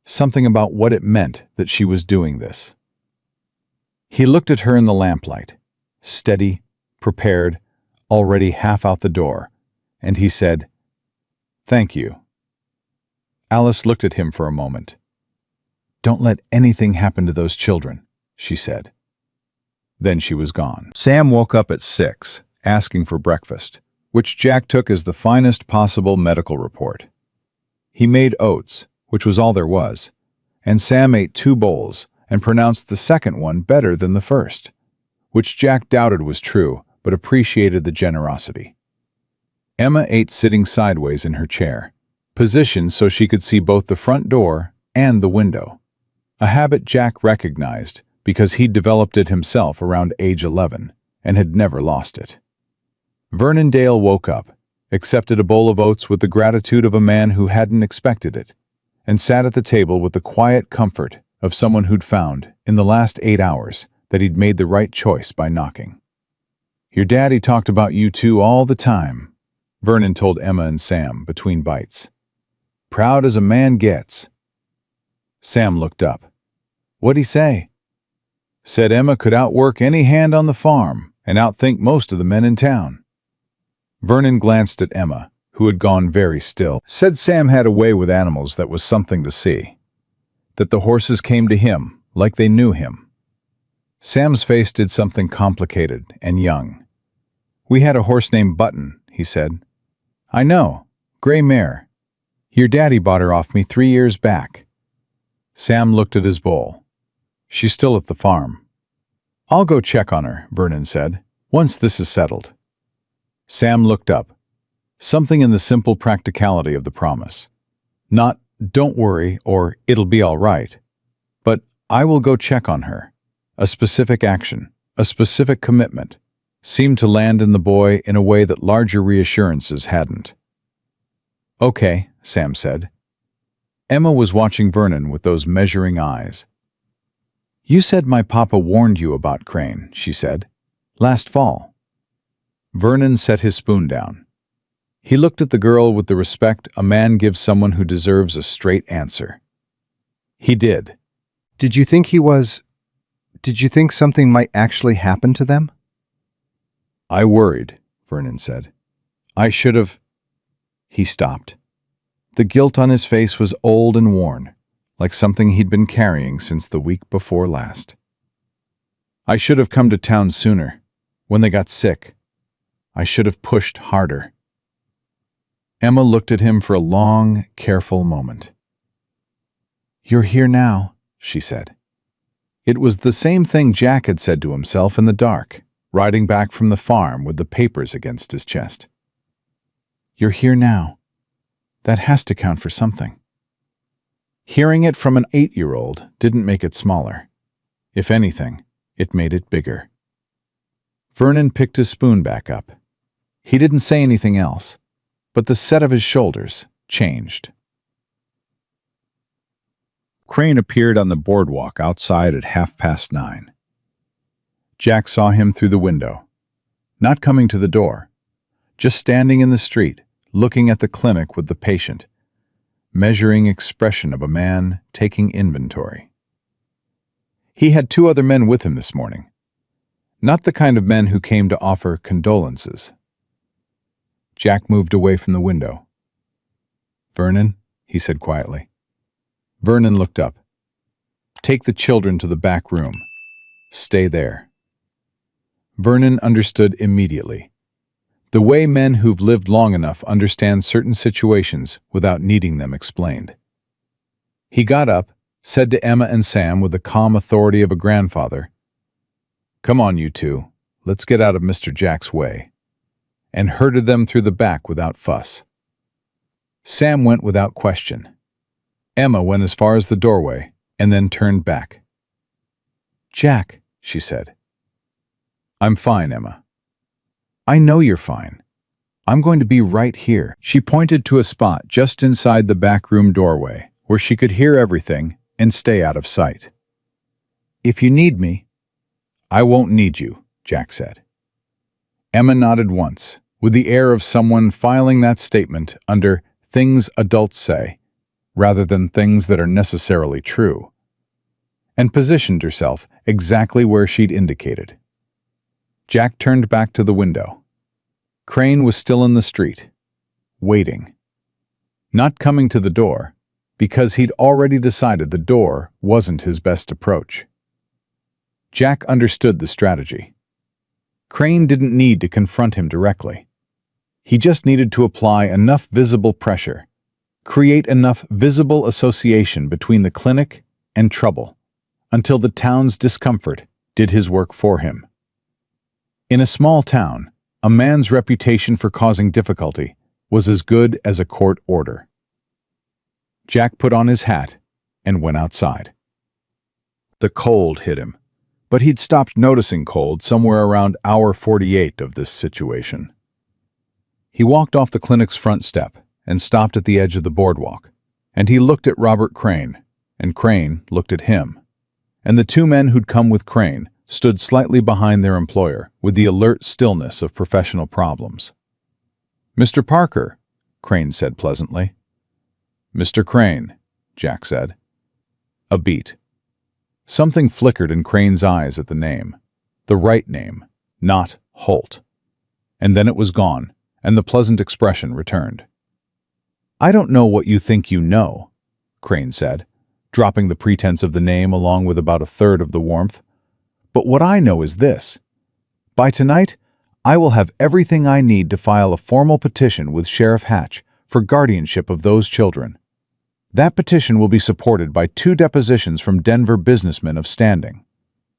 [SPEAKER 1] Something about what it meant that she was doing this. He looked at her in the lamplight, steady, prepared, already half out the door, and he said, "Thank you." Alice looked at him for a moment. "Don't let anything happen to those children," she said. Then she was gone. Sam woke up at 6, asking for breakfast, which Jack took as the finest possible medical report. He made oats, which was all there was, and Sam ate 2 bowls and pronounced the second one better than the first, which Jack doubted was true but appreciated the generosity. Emma ate sitting sideways in her chair, positioned so she could see both the front door and the window, a habit Jack recognized because he'd developed it himself around age 11 and had never lost it. Vernon Dale woke up, accepted a bowl of oats with the gratitude of a man who hadn't expected it, and sat at the table with the quiet comfort of someone who'd found, in the last 8 hours, that he'd made the right choice by knocking. "Your daddy talked about you two all the time," Vernon told Emma and Sam between bites. "Proud as a man gets." Sam looked up. "What'd he say?" "Said Emma could outwork any hand on the farm and outthink most of the men in town." Vernon glanced at Emma, who had gone very still. "Said Sam had a way with animals that was something to see. That the horses came to him like they knew him." Sam's face did something complicated and young. "We had a horse named Button," he said. "I know. Gray mare. Your daddy bought her off me 3 years back." Sam looked at his bowl. "She's still at the farm." "I'll go check on her," Vernon said, "once this is settled." Sam looked up. Something in the simple practicality of the promise. Not, "Don't worry," or "It'll be all right," but "I will go check on her." A specific action, a specific commitment, seemed to land in the boy in a way that larger reassurances hadn't. "Okay," Sam said. Emma was watching Vernon with those measuring eyes. "You said my papa warned you about Crane," she said, "last fall." Vernon set his spoon down. He looked at the girl with the respect a man gives someone who deserves a straight answer. He did.
[SPEAKER 2] Did you think something might actually happen to them?"
[SPEAKER 1] "I worried," Vernon said. "I should have—" He stopped. The guilt on his face was old and worn, like something he'd been carrying since the week before last. "I should have come to town sooner, when they got sick. I should have pushed harder." Emma looked at him for a long, careful moment. "You're here now," she said. It was the same thing Jack had said to himself in the dark, riding back from the farm with the papers against his chest. "You're here now. That has to count for something." Hearing it from an 8-year-old didn't make it smaller. If anything, it made it bigger. Vernon picked his spoon back up. He didn't say anything else, but the set of his shoulders changed. Crane appeared on the boardwalk outside at 9:30. Jack saw him through the window, not coming to the door, just standing in the street, looking at the clinic with the patient, measuring expression of a man taking inventory. He had 2 other men with him this morning. Not the kind of men who came to offer condolences. Jack moved away from the window. "Vernon," he said quietly. Vernon looked up. "Take the children to the back room. Stay there." Vernon understood immediately. The way men who've lived long enough understand certain situations without needing them explained. He got up, said to Emma and Sam with the calm authority of a grandfather, "Come on, you two, let's get out of Mr. Jack's way," and herded them through the back without fuss. Sam went without question. Emma went as far as the doorway and then turned back. "Jack," she said. "I'm fine, Emma." "I know you're fine. I'm going to be right here." She pointed to a spot just inside the back room doorway where she could hear everything and stay out of sight. "If you need me—" "I won't need you," Jack said. Emma nodded once, with the air of someone filing that statement under things adults say, rather than things that are necessarily true, and positioned herself exactly where she'd indicated. Jack turned back to the window. Crane was still in the street, waiting. Not coming to the door, because he'd already decided the door wasn't his best approach. Jack understood the strategy. Crane didn't need to confront him directly. He just needed to apply enough visible pressure, create enough visible association between the clinic and trouble, until the town's discomfort did his work for him. In a small town, a man's reputation for causing difficulty was as good as a court order. Jack put on his hat and went outside. The cold hit him, but he'd stopped noticing cold somewhere around hour 48 of this situation. He walked off the clinic's front step and stopped at the edge of the boardwalk, and he looked at Robert Crane, and Crane looked at him, and the two men who'd come with Crane stood slightly behind their employer with the alert stillness of professional problems. "Mr. Parker," Crane said pleasantly. "Mr. Crane," Jack said. A beat. Something flickered in Crane's eyes at the name. The right name, not Holt. And then it was gone, and the pleasant expression returned. "I don't know what you think you know," Crane said, dropping the pretense of the name along with about a third of the warmth. "But what I know is this. By tonight, I will have everything I need to file a formal petition with Sheriff Hatch for guardianship of those children. That petition will be supported by 2 depositions from Denver businessmen of standing.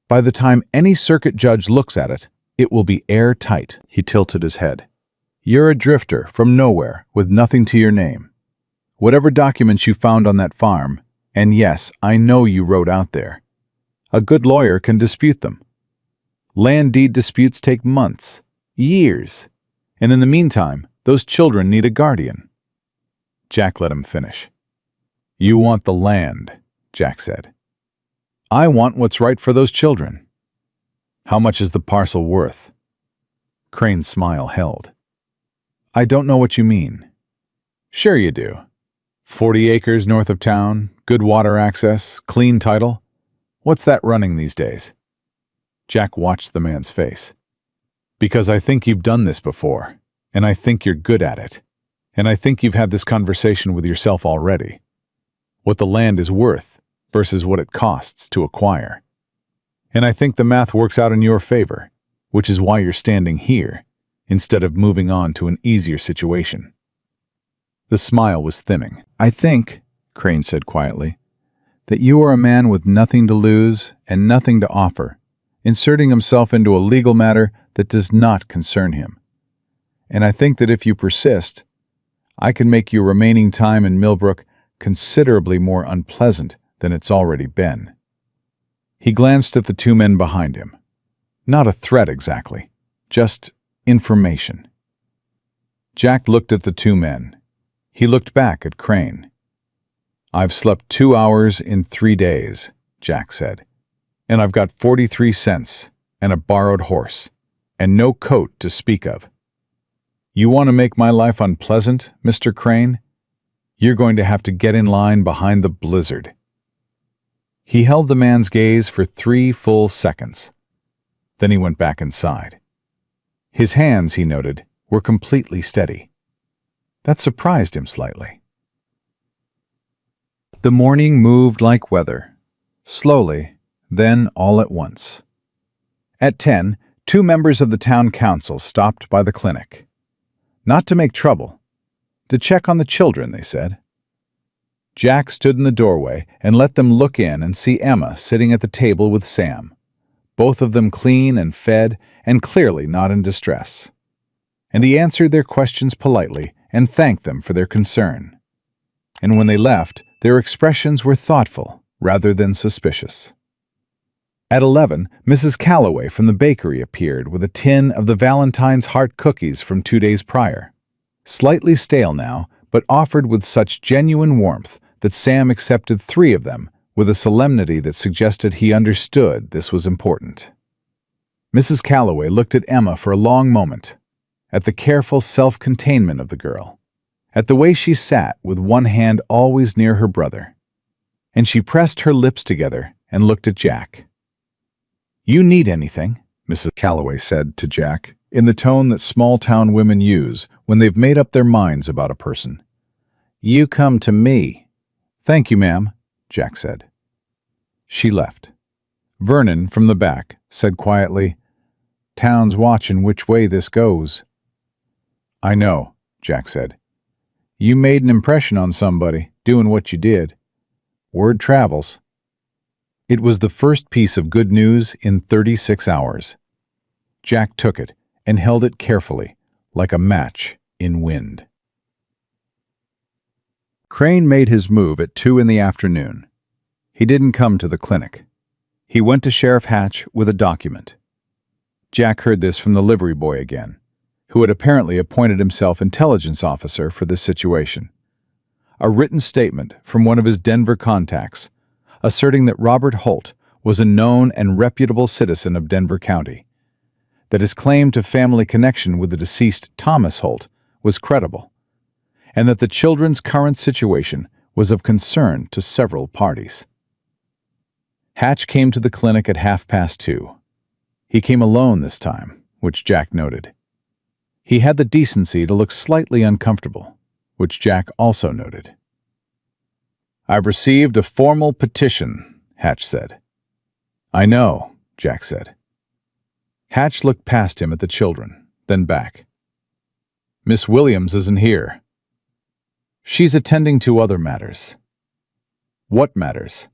[SPEAKER 1] By the time any circuit judge looks at it, it will be airtight." He tilted his head. "You're a drifter from nowhere with nothing to your name. Whatever documents you found on that farm, and yes, I know you wrote out there, a good lawyer can dispute them. Land deed disputes take months, years, and in the meantime, those children need a guardian." Jack let him finish. "You want the land," Jack said. "I want what's right for those children. How much is the parcel worth?" Crane's smile held. "I don't know what you mean." "Sure you do. 40 acres north of town, good water access, clean title. What's that running these days?" Jack watched the man's face. "Because I think you've done this before, and I think you're good at it, and I think you've had this conversation with yourself already. What the land is worth versus what it costs to acquire. And I think the math works out in your favor, which is why you're standing here, instead of moving on to an easier situation." The smile was thinning. "I think," Crane said quietly, "that you are a man with nothing to lose and nothing to offer, inserting himself into a legal matter that does not concern him. And I think that if you persist, I can make your remaining time in Millbrook considerably more unpleasant than it's already been." He glanced at the 2 men behind him. Not a threat exactly, just information. Jack looked at the 2 men. He looked back at Crane. "I've slept 2 hours in 3 days, Jack said, and I've got 43 cents and a borrowed horse, and no coat to speak of. You want to make my life unpleasant, Mr. Crane? You're going to have to get in line behind the blizzard." He held the man's gaze for 3 full seconds. Then he went back inside. His hands, he noted, were completely steady. That surprised him slightly. The morning moved like weather, slowly, then all at once. At 10, 2 members of the town council stopped by the clinic. Not to make trouble, to check on the children, they said. Jack stood in the doorway and let them look in and see Emma sitting at the table with Sam, both of them clean and fed and clearly not in distress. And he answered their questions politely and thanked them for their concern. And when they left, their expressions were thoughtful rather than suspicious. At 11, Mrs. Calloway from the bakery appeared with a tin of the Valentine's heart cookies from 2 days prior. Slightly stale now, but offered with such genuine warmth that Sam accepted 3 of them with a solemnity that suggested he understood this was important. Mrs. Calloway looked at Emma for a long moment, at the careful self-containment of the girl, at the way she sat with one hand always near her brother. And she pressed her lips together and looked at Jack. "You need anything?" Mrs. Calloway said to Jack, in the tone that small-town women use when they've made up their minds about a person. "You come to me." "Thank you, ma'am," Jack said. She left. Vernon, from the back, said quietly, "Town's watching which way this goes." "I know," Jack said. "You made an impression on somebody, doing what you did. Word travels." It was the first piece of good news in 36 hours. Jack took it and held it carefully, like a match in wind. Crane made his move at 2 in the afternoon. He didn't come to the clinic. He went to Sheriff Hatch with a document. Jack heard this from the livery boy again, who had apparently appointed himself intelligence officer for this situation. A written statement from one of his Denver contacts, asserting that Robert Holt was a known and reputable citizen of Denver County, that his claim to family connection with the deceased Thomas Holt was credible, and that the children's current situation was of concern to several parties. Hatch came to the clinic at 2:30. He came alone this time, which Jack noted. He had the decency to look slightly uncomfortable, which Jack also noted. "I've received a formal petition," Hatch said. "I know," Jack said. Hatch looked past him at the children, then back. "Miss Williams isn't here." "She's attending to other matters." "What matters?"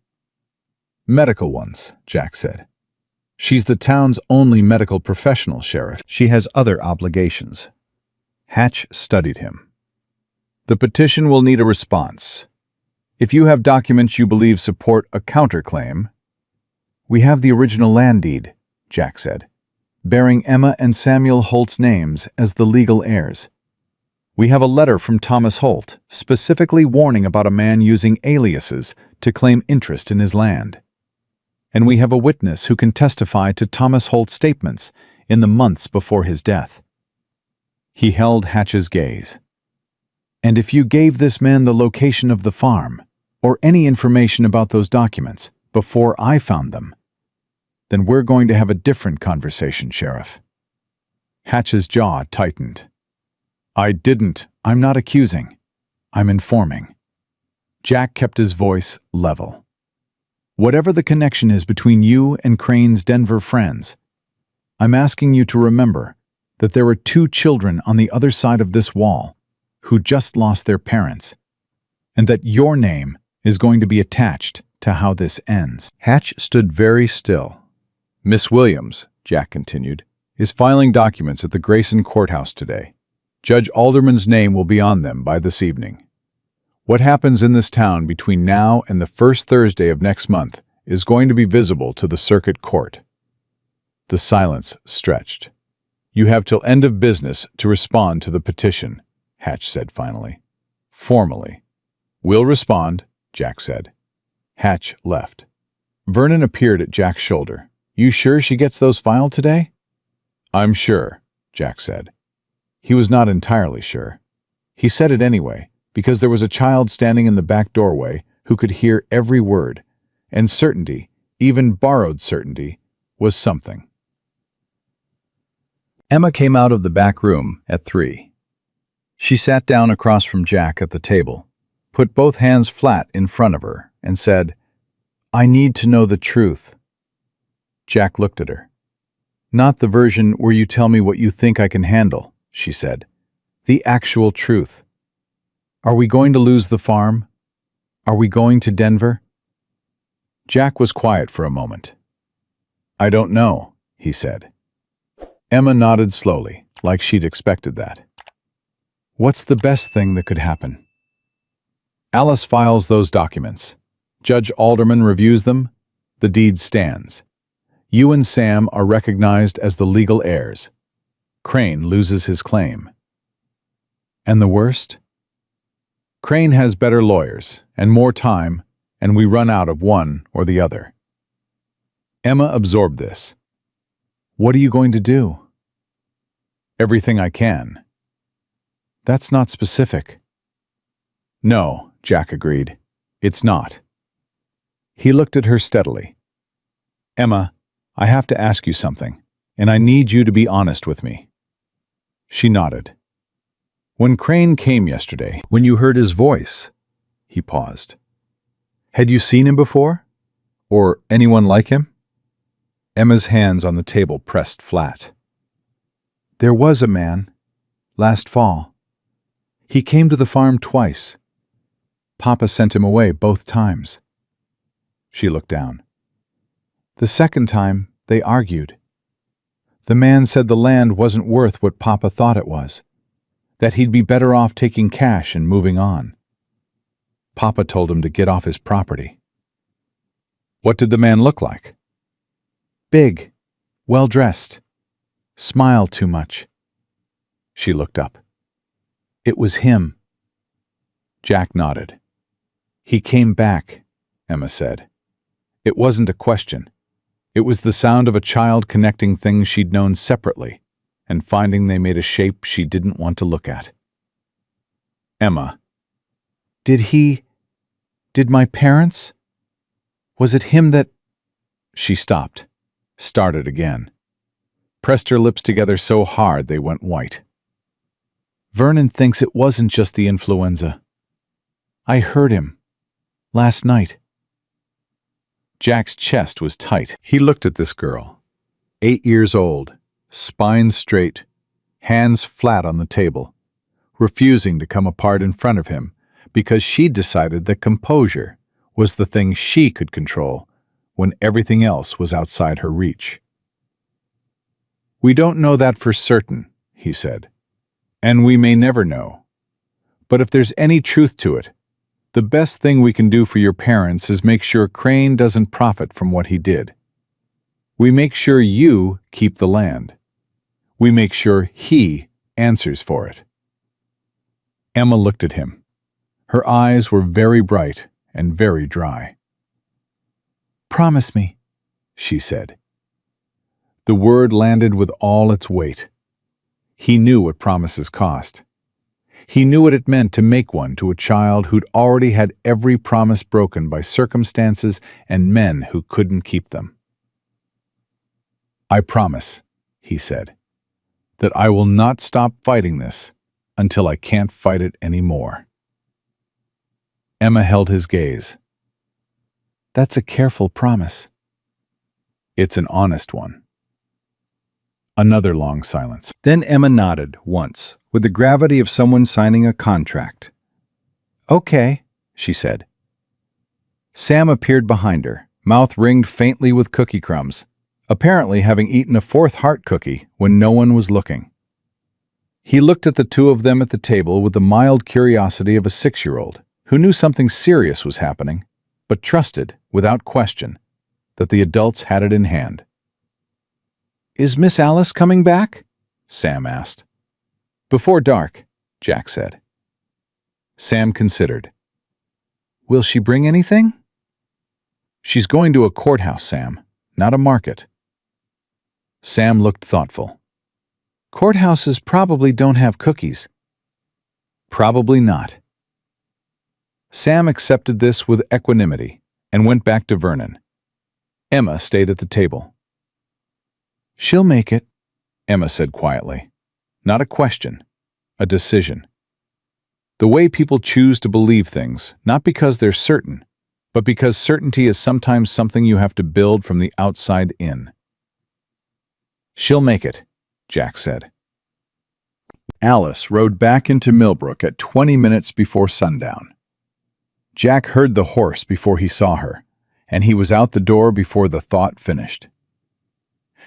[SPEAKER 1] "Medical ones," Jack said. "She's the town's only medical professional, Sheriff. She has other obligations." Hatch studied him. "The petition will need a response. If you have documents you believe support a counterclaim—" "We have the original land deed," Jack said, "bearing Emma and Samuel Holt's names as the legal heirs. We have a letter from Thomas Holt specifically warning about a man using aliases to claim interest in his land. And we have a witness who can testify to Thomas Holt's statements in the months before his death." He held Hatch's gaze. "And if you gave this man the location of the farm, or any information about those documents, before I found them, then we're going to have a different conversation, Sheriff." Hatch's jaw tightened. "I didn't. I'm not accusing. I'm informing." Jack kept his voice level. "Whatever the connection is between you and Crane's Denver friends, I'm asking you to remember that there are 2 children on the other side of this wall who just lost their parents, and that your name is going to be attached to how this ends." Hatch stood very still. "Miss Williams," Jack continued, "is filing documents at the Grayson Courthouse today. Judge Alderman's name will be on them by this evening. What happens in this town between now and the first Thursday of next month is going to be visible to the circuit court." The silence stretched. "You have till end of business to respond to the petition," Hatch said finally. "Formally." "We'll respond," Jack said. Hatch left. Vernon appeared at Jack's shoulder. "You sure she gets those filed today?" "I'm sure," Jack said. He was not entirely sure. He said it anyway, because there was a child standing in the back doorway who could hear every word, and certainty, even borrowed certainty, was something. Emma came out of the back room at 3. She sat down across from Jack at the table, put both hands flat in front of her, and said, "I need to know the truth." Jack looked at her. "Not the version where you tell me what you think I can handle," she said. "The actual truth. Are we going to lose the farm? Are we going to Denver?" Jack was quiet for a moment. "I don't know," he said. Emma nodded slowly, like she'd expected that. "What's the best thing that could happen?" "Alice files those documents. Judge Alderman reviews them. The deed stands. You and Sam are recognized as the legal heirs. Crane loses his claim." "And the worst?" "Crane has better lawyers and more time, and we run out of one or the other." Emma absorbed this. "What are you going to do?" "Everything I can." "That's not specific." "No," Jack agreed. "It's not." He looked at her steadily. "Emma, I have to ask you something, and I need you to be honest with me." She nodded. "When Crane came yesterday, when you heard his voice," he paused, "had you seen him before? Or anyone like him?" Emma's hands on the table pressed flat. "There was a man, last fall. He came to the farm twice. Papa sent him away both times." She looked down. "The second time, they argued. The man said the land wasn't worth what Papa thought it was, that he'd be better off taking cash and moving on. Papa told him to get off his property." "What did the man look like?" "Big, well-dressed, smiled too much." She looked up. "It was him." Jack nodded. "He came back," Emma said. It wasn't a question. It was the sound of a child connecting things she'd known separately and finding they made a shape she didn't want to look at. "Emma, did my parents? Was it him that—" She stopped, started again, pressed her lips together so hard they went white. "Vernon thinks it wasn't just the influenza. I heard him. Last night." Jack's chest was tight. He looked at this girl, 8 years old, spine straight, hands flat on the table, refusing to come apart in front of him because she'd decided that composure was the thing she could control when everything else was outside her reach. "We don't know that for certain," he said, "and we may never know. But if there's any truth to it, the best thing we can do for your parents is make sure Crane doesn't profit from what he did. We make sure you keep the land. We make sure he answers for it." Emma looked at him. Her eyes were very bright and very dry. "Promise me," she said. The word landed with all its weight. He knew what promises cost. He knew what it meant to make one to a child who'd already had every promise broken by circumstances and men who couldn't keep them. "I promise," he said, "that I will not stop fighting this until I can't fight it anymore." Emma held his gaze. "That's a careful promise." "It's an honest one." Another long silence. Then Emma nodded once, with the gravity of someone signing a contract. "Okay," she said. Sam appeared behind her, mouth ringed faintly with cookie crumbs, apparently having eaten a fourth heart cookie when no one was looking. He looked at the two of them at the table with the mild curiosity of a 6-year-old who knew something serious was happening, but trusted, without question, that the adults had it in hand. "Is Miss Alice coming back?" Sam asked. "Before dark," Jack said. Sam considered. "Will she bring anything?" "She's going to a courthouse, Sam, not a market." Sam looked thoughtful. "Courthouses probably don't have cookies." "Probably not." Sam accepted this with equanimity and went back to Vernon. Emma stayed at the table. "She'll make it," Emma said quietly. Not a question, a decision. The way people choose to believe things, not because they're certain, but because certainty is sometimes something you have to build from the outside in. She'll make it, Jack said. Alice rode back into Millbrook at 20 minutes before sundown. Jack heard the horse before he saw her, and he was out the door before the thought finished.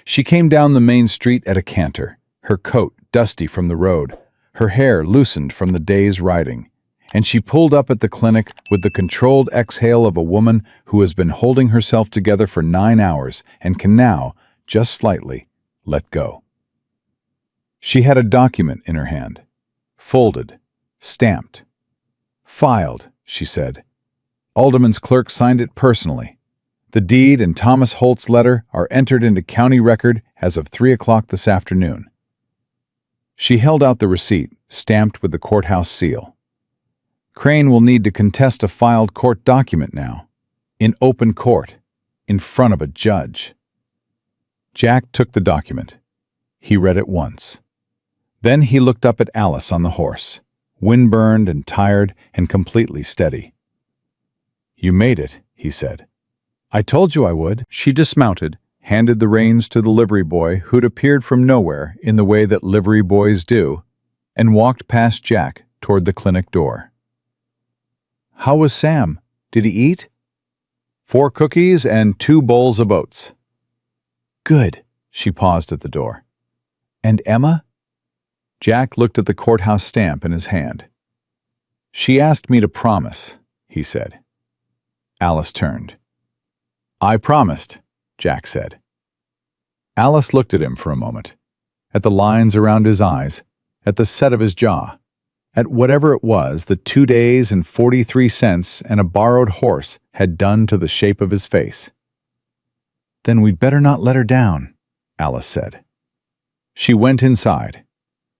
[SPEAKER 1] She came down the main street at a canter, her coat dusty from the road, her hair loosened from the day's riding, and she pulled up at the clinic with the controlled exhale of a woman who has been holding herself together for 9 hours and can now, just slightly, let go. She had a document in her hand, folded, stamped. Filed, she said. Alderman's clerk signed it personally. The deed and Thomas Holt's letter are entered into county record as of 3 o'clock this afternoon. She held out the receipt, stamped with the courthouse seal. Crane will need to contest a filed court document now, in open court, in front of a judge. Jack took the document. He read it once. Then he looked up at Alice on the horse, windburned and tired and completely steady. "You made it," he said. "I told you I would." She dismounted, handed the reins to the livery boy who'd appeared from nowhere in the way that livery boys do, and walked past Jack toward the clinic door. "How was Sam? Did he eat?" "4 cookies and 2 bowls of oats." "Good." She paused at the door. "And Emma?" Jack looked at the courthouse stamp in his hand. "She asked me to promise," he said. Alice turned. "I promised," Jack said. Alice looked at him for a moment, at the lines around his eyes, at the set of his jaw, at whatever it was the 2 days and 43 cents and a borrowed horse had done to the shape of his face. "Then we'd better not let her down," Alice said. She went inside.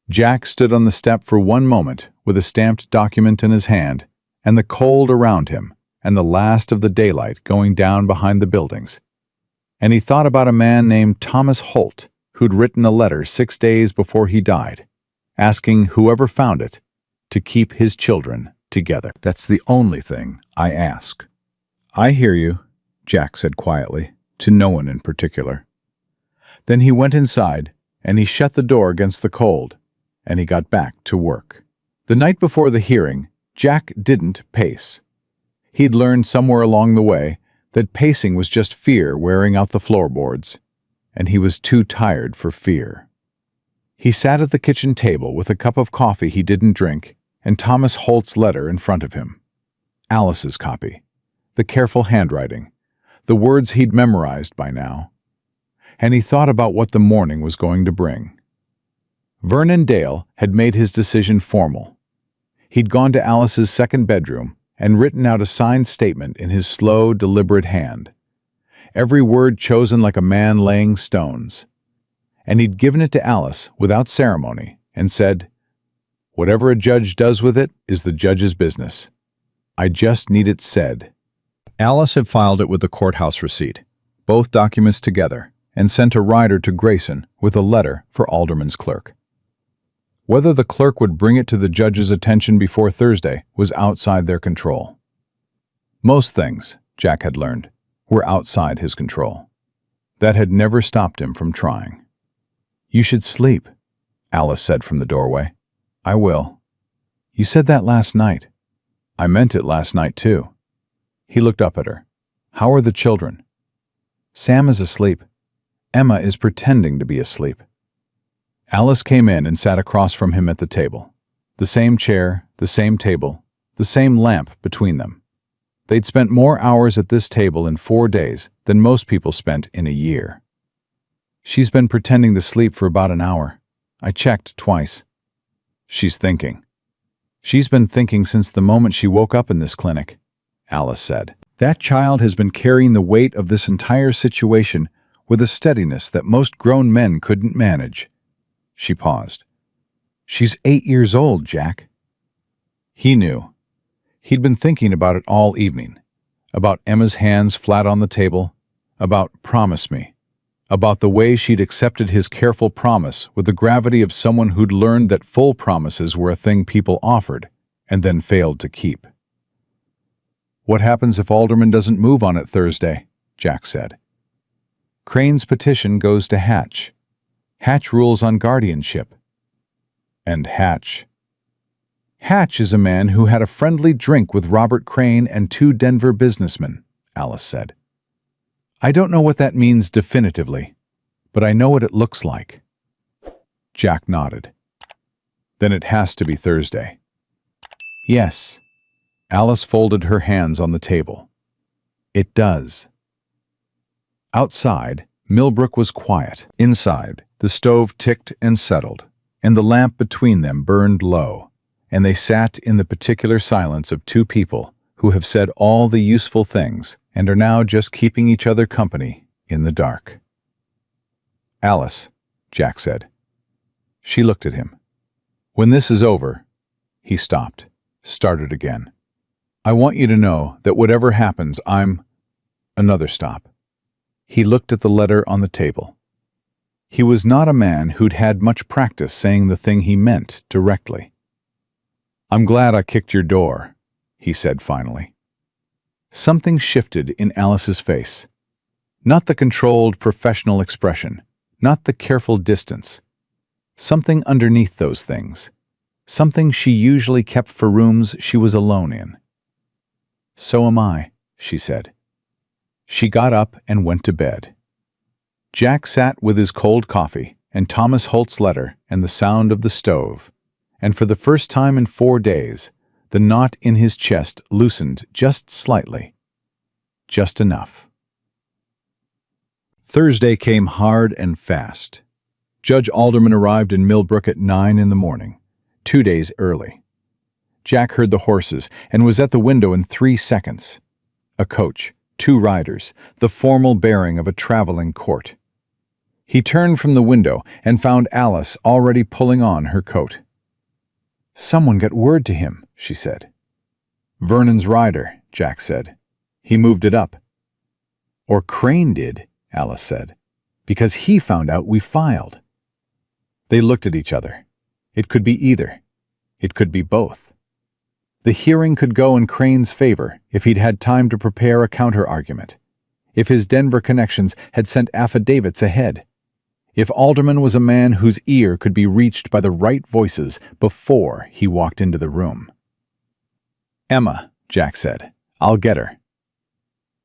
[SPEAKER 1] Jack stood on the step for 1 moment with a stamped document in his hand and the cold around him and the last of the daylight going down behind the buildings. And he thought about a man named Thomas Holt who'd written a letter 6 days before he died, asking whoever found it to keep his children together. "That's the only thing I ask." "I hear you," Jack said quietly, to no one in particular. Then he went inside, and he shut the door against the cold, and he got back to work. The night before the hearing, Jack didn't pace. He'd learned somewhere along the way that pacing was just fear wearing out the floorboards, and he was too tired for fear. He sat at the kitchen table with a cup of coffee he didn't drink and Thomas Holt's letter in front of him. Alice's copy, the careful handwriting, the words he'd memorized by now. And he thought about what the morning was going to bring. Vernon Dale had made his decision formal. He'd gone to Alice's second bedroom and written out a signed statement in his slow, deliberate hand, every word chosen like a man laying stones. And he'd given it to Alice without ceremony and said, "Whatever a judge does with it is the judge's business. I just need it said." Alice had filed it with the courthouse receipt, both documents together, and sent a rider to Grayson with a letter for Alderman's clerk. Whether the clerk would bring it to the judge's attention before Thursday was outside their control. Most things, Jack had learned, were outside his control. That had never stopped him from trying. "You should sleep," Alice said from the doorway. "I will." "You said that last night." "I meant it last night, too." He looked up at her. "How are the children?" "Sam is asleep. Emma is pretending to be asleep." Alice came in and sat across from him at the table. The same chair, the same table, the same lamp between them. They'd spent more hours at this table in 4 days than most people spent in a year. "She's been pretending to sleep for about an hour. I checked twice." "She's thinking." "She's been thinking since the moment she woke up in this clinic," Alice said. "That child has been carrying the weight of this entire situation with a steadiness that most grown men couldn't manage." She paused. "She's 8 years old, Jack." He knew. He'd been thinking about it all evening, about Emma's hands flat on the table, about "promise me," about the way she'd accepted his careful promise with the gravity of someone who'd learned that full promises were a thing people offered and then failed to keep. "What happens if Alderman doesn't move on it Thursday?" Jack said. "Crane's petition goes to Hatch. Hatch rules on guardianship." "And Hatch?" "Hatch is a man who had a friendly drink with Robert Crane and 2 Denver businessmen," Alice said. "I don't know what that means definitively, but I know what it looks like." Jack nodded. "Then it has to be Thursday." "Yes." Alice folded her hands on the table. "It does." Outside, Millbrook was quiet. Inside, the stove ticked and settled, and the lamp between them burned low, and they sat in the particular silence of 2 people who have said all the useful things and are now just keeping each other company in the dark. "Alice," Jack said. She looked at him. "When this is over—" He stopped, started again. "I want you to know that whatever happens, I'm—" Another stop. He looked at the letter on the table. He was not a man who'd had much practice saying the thing he meant directly. "I'm glad I kicked your door," he said finally. Something shifted in Alice's face. Not the controlled, professional expression, not the careful distance. Something underneath those things. Something she usually kept for rooms she was alone in. "So am I," she said. She got up and went to bed. Jack sat with his cold coffee and Thomas Holt's letter and the sound of the stove, and for the first time in 4 days, the knot in his chest loosened just slightly. Just enough. Thursday came hard and fast. Judge Alderman arrived in Millbrook at 9 in the morning, 2 days early. Jack heard the horses and was at the window in 3 seconds. A coach, 2 riders, the formal bearing of a traveling court. He turned from the window and found Alice already pulling on her coat. "Someone got word to him," she said. "Vernon's rider," Jack said. "He moved it up." "Or Crane did," Alice said, "because he found out we filed." They looked at each other. It could be either. It could be both. The hearing could go in Crane's favor if he'd had time to prepare a counter-argument, if his Denver connections had sent affidavits ahead, if Alderman was a man whose ear could be reached by the right voices before he walked into the room. "Emma," Jack said. "I'll get her."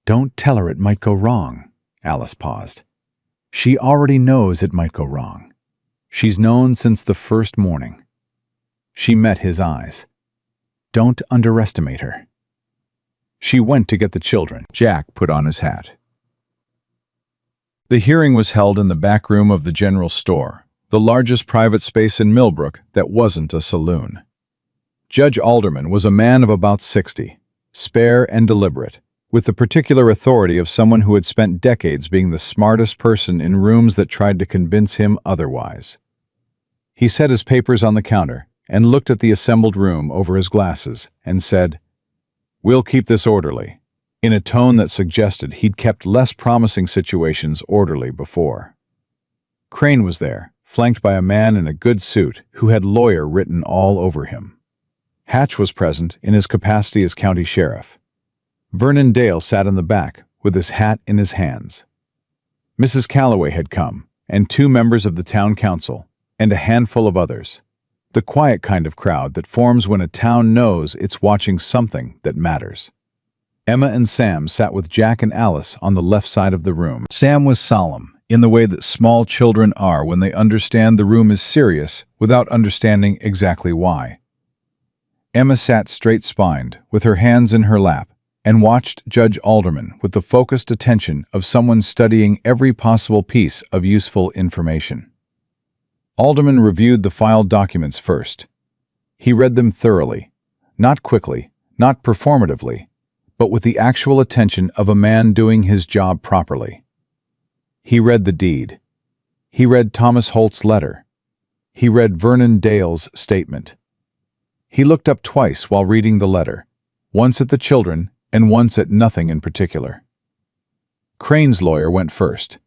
[SPEAKER 1] "Don't tell her it might go wrong," Alice paused. "She already knows it might go wrong. She's known since the first morning." She met his eyes. "Don't underestimate her." She went to get the children. Jack put on his hat. The hearing was held in the back room of the general store, the largest private space in Millbrook that wasn't a saloon. Judge Alderman was a man of about 60, spare and deliberate, with the particular authority of someone who had spent decades being the smartest person in rooms that tried to convince him otherwise. He set his papers on the counter and looked at the assembled room over his glasses and said, "We'll keep this orderly," in a tone that suggested he'd kept less promising situations orderly before. Crane was there, flanked by a man in a good suit who had lawyer written all over him. Hatch was present in his capacity as county sheriff. Vernon Dale sat in the back with his hat in his hands. Mrs. Calloway had come, and 2 members of the town council, and a handful of others. The quiet kind of crowd that forms when a town knows it's watching something that matters. Emma and Sam sat with Jack and Alice on the left side of the room. Sam was solemn, in the way that small children are when they understand the room is serious without understanding exactly why. Emma sat straight-spined, with her hands in her lap, and watched Judge Alderman with the focused attention of someone studying every possible piece of useful information. Alderman reviewed the filed documents first. He read them thoroughly, not quickly, not performatively, but with the actual attention of a man doing his job properly. He read the deed. He read Thomas Holt's letter. He read Vernon Dale's statement. He looked up twice while reading the letter, once at the children and once at nothing in particular. Crane's lawyer went first.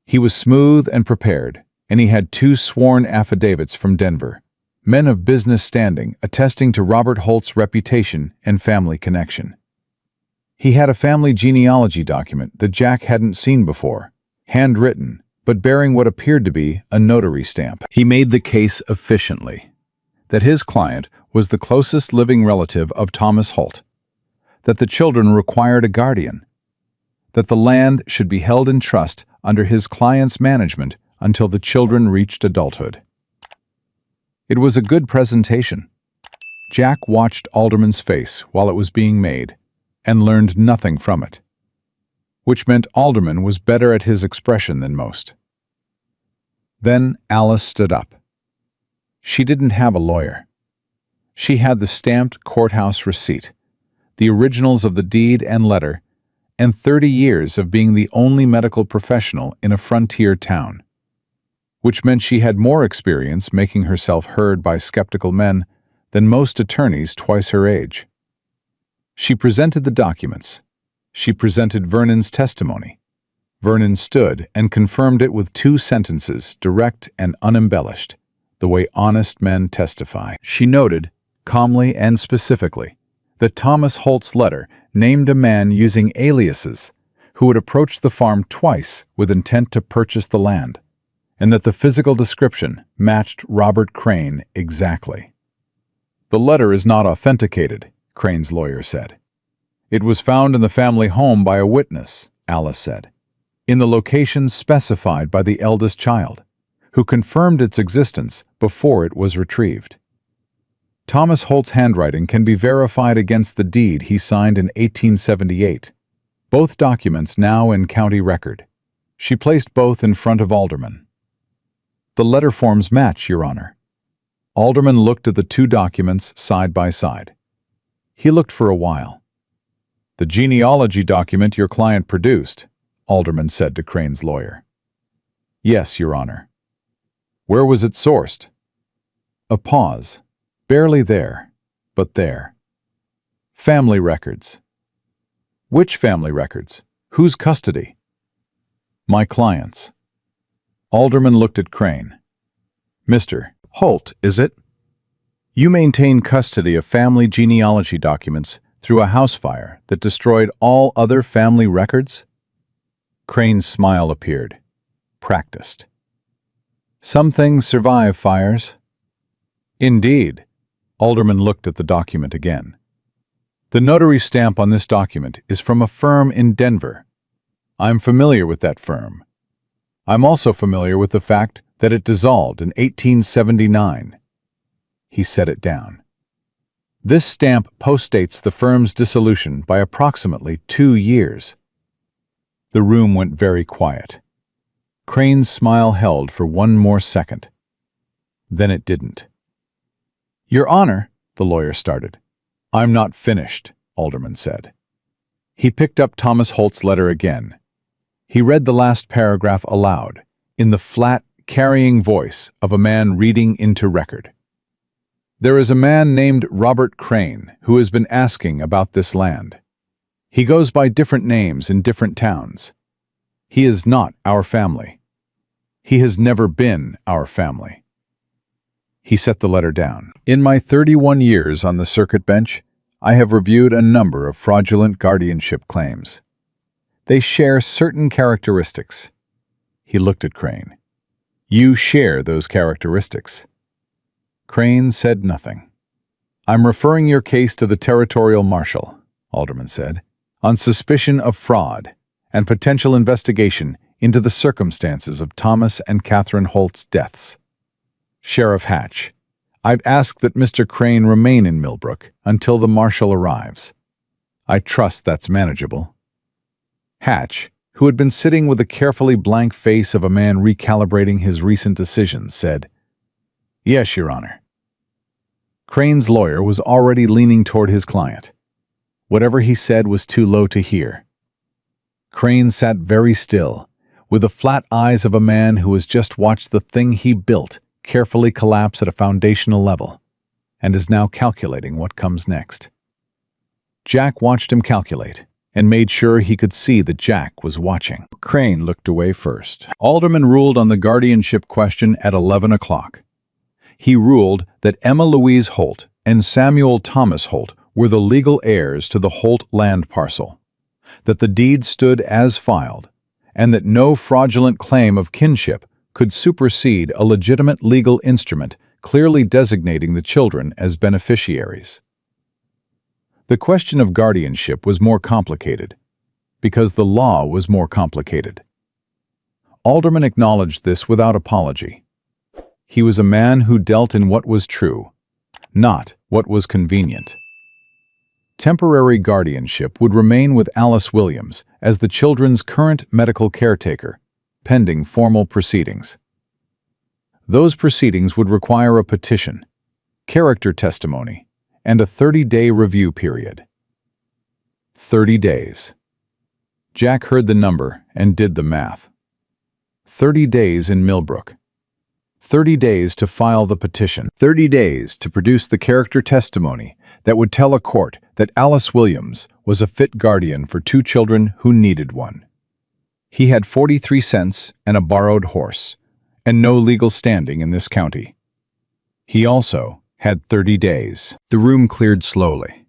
[SPEAKER 1] He was smooth and prepared, and he had 2 sworn affidavits from Denver, men of business standing attesting to Robert Holt's reputation and family connection. He had a family genealogy document that Jack hadn't seen before, handwritten, but bearing what appeared to be a notary stamp. He made the case efficiently, that his client was the closest living relative of Thomas Holt, that the children required a guardian, that the land should be held in trust under his client's management until the children reached adulthood. It was a good presentation. Jack watched Alderman's face while it was being made and learned nothing from it, which meant Alderman was better at his expression than most. Then Alice stood up. She didn't have a lawyer. She had the stamped courthouse receipt, the originals of the deed and letter, and 30 years of being the only medical professional in a frontier town, which meant she had more experience making herself heard by skeptical men than most attorneys twice her age. She presented the documents. She presented Vernon's testimony. Vernon stood and confirmed it with 2 sentences, direct and unembellished, the way honest men testify. She noted, calmly and specifically, that Thomas Holt's letter named a man using aliases who had approached the farm twice with intent to purchase the land, and that the physical description matched Robert Crane exactly. "The letter is not authenticated," Crane's lawyer said. "It was found in the family home by a witness," Alice said, "in the location specified by the eldest child, who confirmed its existence before it was retrieved. Thomas Holt's handwriting can be verified against the deed he signed in 1878, both documents now in county record." She placed both in front of Alderman. "The letter forms match, Your Honor." Alderman looked at the 2 documents side by side. He looked for a while. "The genealogy document your client produced," Alderman said to Crane's lawyer. "Yes, Your Honor." "Where was it sourced?" A pause. "Barely there, but there." "Family records." "Which family records? Whose custody?" "My client's." Alderman looked at Crane. "Mr. Holt, is it? You maintain custody of family genealogy documents through a house fire that destroyed all other family records?" Crane's smile appeared. Practiced. "Some things survive fires." "Indeed." Alderman looked at the document again. "The notary stamp on this document is from a firm in Denver. I'm familiar with that firm. I'm also familiar with the fact that it dissolved in 1879. He set it down. "This stamp postdates the firm's dissolution by approximately 2 years. The room went very quiet. Crane's smile held for 1 more second. Then it didn't. "Your Honor," the lawyer started. "I'm not finished," Alderman said. He picked up Thomas Holt's letter again. He read the last paragraph aloud, in the flat, carrying voice of a man reading into record. "There is a man named Robert Crane who has been asking about this land. He goes by different names in different towns. He is not our family. He has never been our family." He set the letter down. "In my 31 years on the circuit bench, I have reviewed a number of fraudulent guardianship claims. They share certain characteristics." He looked at Crane. "You share those characteristics." Crane said nothing. "I'm referring your case to the territorial marshal," Alderman said, "on suspicion of fraud and potential investigation into the circumstances of Thomas and Catherine Holt's deaths. Sheriff Hatch, I've asked that Mr. Crane remain in Millbrook until the marshal arrives. I trust that's manageable." Hatch, who had been sitting with the carefully blank face of a man recalibrating his recent decisions, said, "Yes, Your Honor." Crane's lawyer was already leaning toward his client. Whatever he said was too low to hear. Crane sat very still, with the flat eyes of a man who has just watched the thing he built carefully collapse at a foundational level, and is now calculating what comes next. Jack watched him calculate, and made sure he could see that Jack was watching. Crane looked away first. Alderman ruled on the guardianship question at 11 o'clock. He ruled that Emma Louise Holt and Samuel Thomas Holt were the legal heirs to the Holt land parcel, that the deed stood as filed, and that no fraudulent claim of kinship could supersede a legitimate legal instrument clearly designating the children as beneficiaries. The question of guardianship was more complicated, because the law was more complicated. Alderman acknowledged this without apology. He was a man who dealt in what was true, not what was convenient. Temporary guardianship would remain with Alice Williams as the children's current medical caretaker, pending formal proceedings. Those proceedings would require a petition, character testimony, and a 30-day review period. 30 days. Jack heard the number and did the math. 30 days in Millbrook. 30 days to file the petition. 30 days to produce the character testimony that would tell a court that Alice Williams was a fit guardian for two children who needed one. He had 43 cents and a borrowed horse, and no legal standing in this county. He also had 30 days. The room cleared slowly.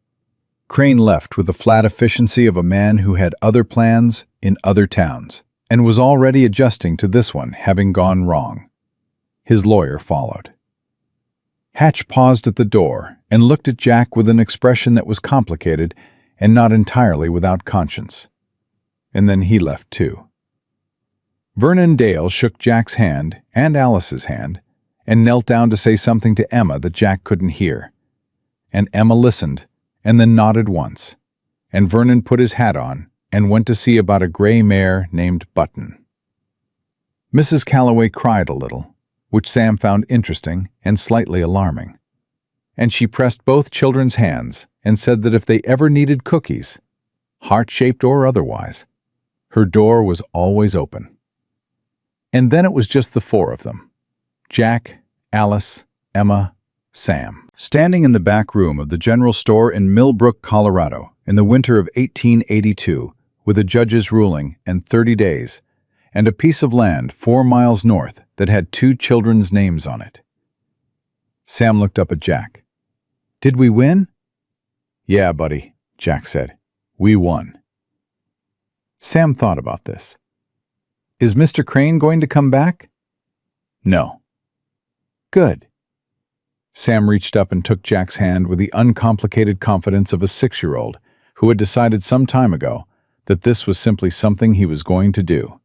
[SPEAKER 1] Crane left with the flat efficiency of a man who had other plans in other towns, and was already adjusting to this one having gone wrong. His lawyer followed. Hatch paused at the door and looked at Jack with an expression that was complicated and not entirely without conscience. And then he left too. Vernon Dale shook Jack's hand and Alice's hand and knelt down to say something to Emma that Jack couldn't hear. And Emma listened and then nodded once, and Vernon put his hat on and went to see about a gray mare named Button. Mrs. Calloway cried a little, which Sam found interesting and slightly alarming. And she pressed both children's hands and said that if they ever needed cookies, heart-shaped or otherwise, her door was always open. And then it was just the four of them, Jack, Alice, Emma, Sam, standing in the back room of the general store in Millbrook, Colorado, in the winter of 1882, with a judge's ruling and 30 days, and a piece of land 4 miles north that had two children's names on it. Sam looked up at Jack. "Did we win?" "Yeah, buddy," Jack said. "We won." Sam thought about this. "Is Mr. Crane going to come back?" "No." "Good." Sam reached up and took Jack's hand with the uncomplicated confidence of a 6-year-old who had decided some time ago that this was simply something he was going to do.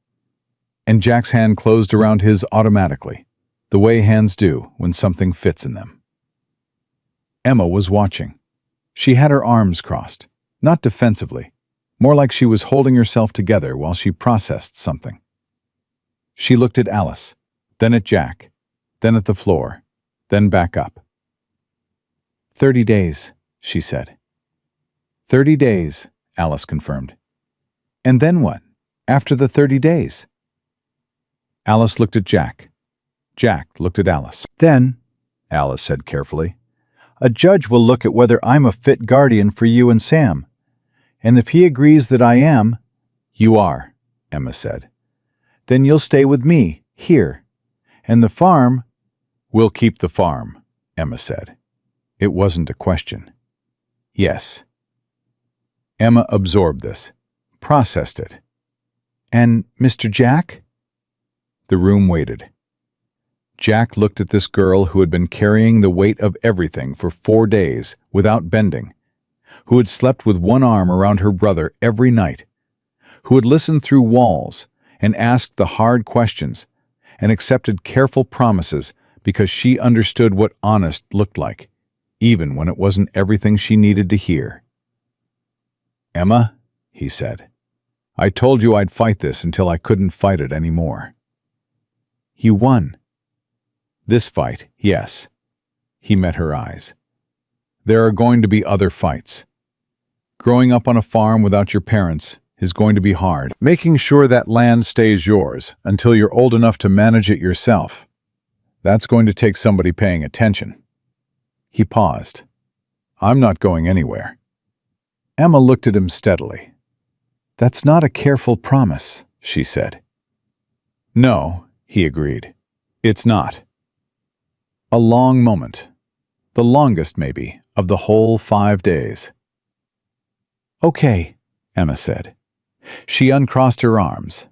[SPEAKER 1] And Jack's hand closed around his automatically, the way hands do when something fits in them. Emma was watching. She had her arms crossed, not defensively, more like she was holding herself together while she processed something. She looked at Alice, then at Jack, then at the floor, then back up. 30 days, she said. 30 days, Alice confirmed. And then what, after the 30 days? Alice looked at Jack. Jack looked at Alice. Then, Alice said carefully, a judge will look at whether I'm a fit guardian for you and Sam. And if he agrees that I am, you are, Emma said. Then you'll stay with me, here. And the farm, we'll keep the farm, Emma said. It wasn't a question. Yes. Emma absorbed this, processed it. And Mr. Jack? The room waited. Jack looked at this girl who had been carrying the weight of everything for 4 days without bending, who had slept with one arm around her brother every night, who had listened through walls and asked the hard questions and accepted careful promises because she understood what honest looked like, even when it wasn't everything she needed to hear. Emma, he said, I told you I'd fight this until I couldn't fight it anymore. You won. This fight, yes. He met her eyes. There are going to be other fights. Growing up on a farm without your parents is going to be hard. Making sure that land stays yours until you're old enough to manage it yourself. That's going to take somebody paying attention. He paused. I'm not going anywhere. Emma looked at him steadily. "That's not a careful promise," she said. "No," he agreed. "It's not." A long moment. The longest, maybe, of the whole 5 days. "Okay," Emma said. She uncrossed her arms.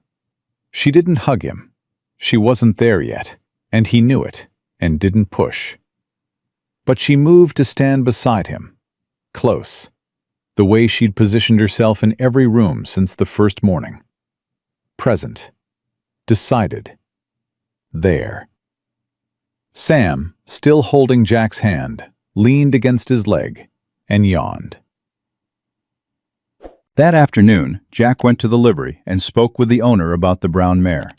[SPEAKER 1] She didn't hug him. She wasn't there yet, and he knew it, and didn't push. But she moved to stand beside him, close, the way she'd positioned herself in every room since the first morning. Present. Decided. There. Sam, still holding Jack's hand, leaned against his leg and yawned. That afternoon, Jack went to the livery and spoke with the owner about the brown mare.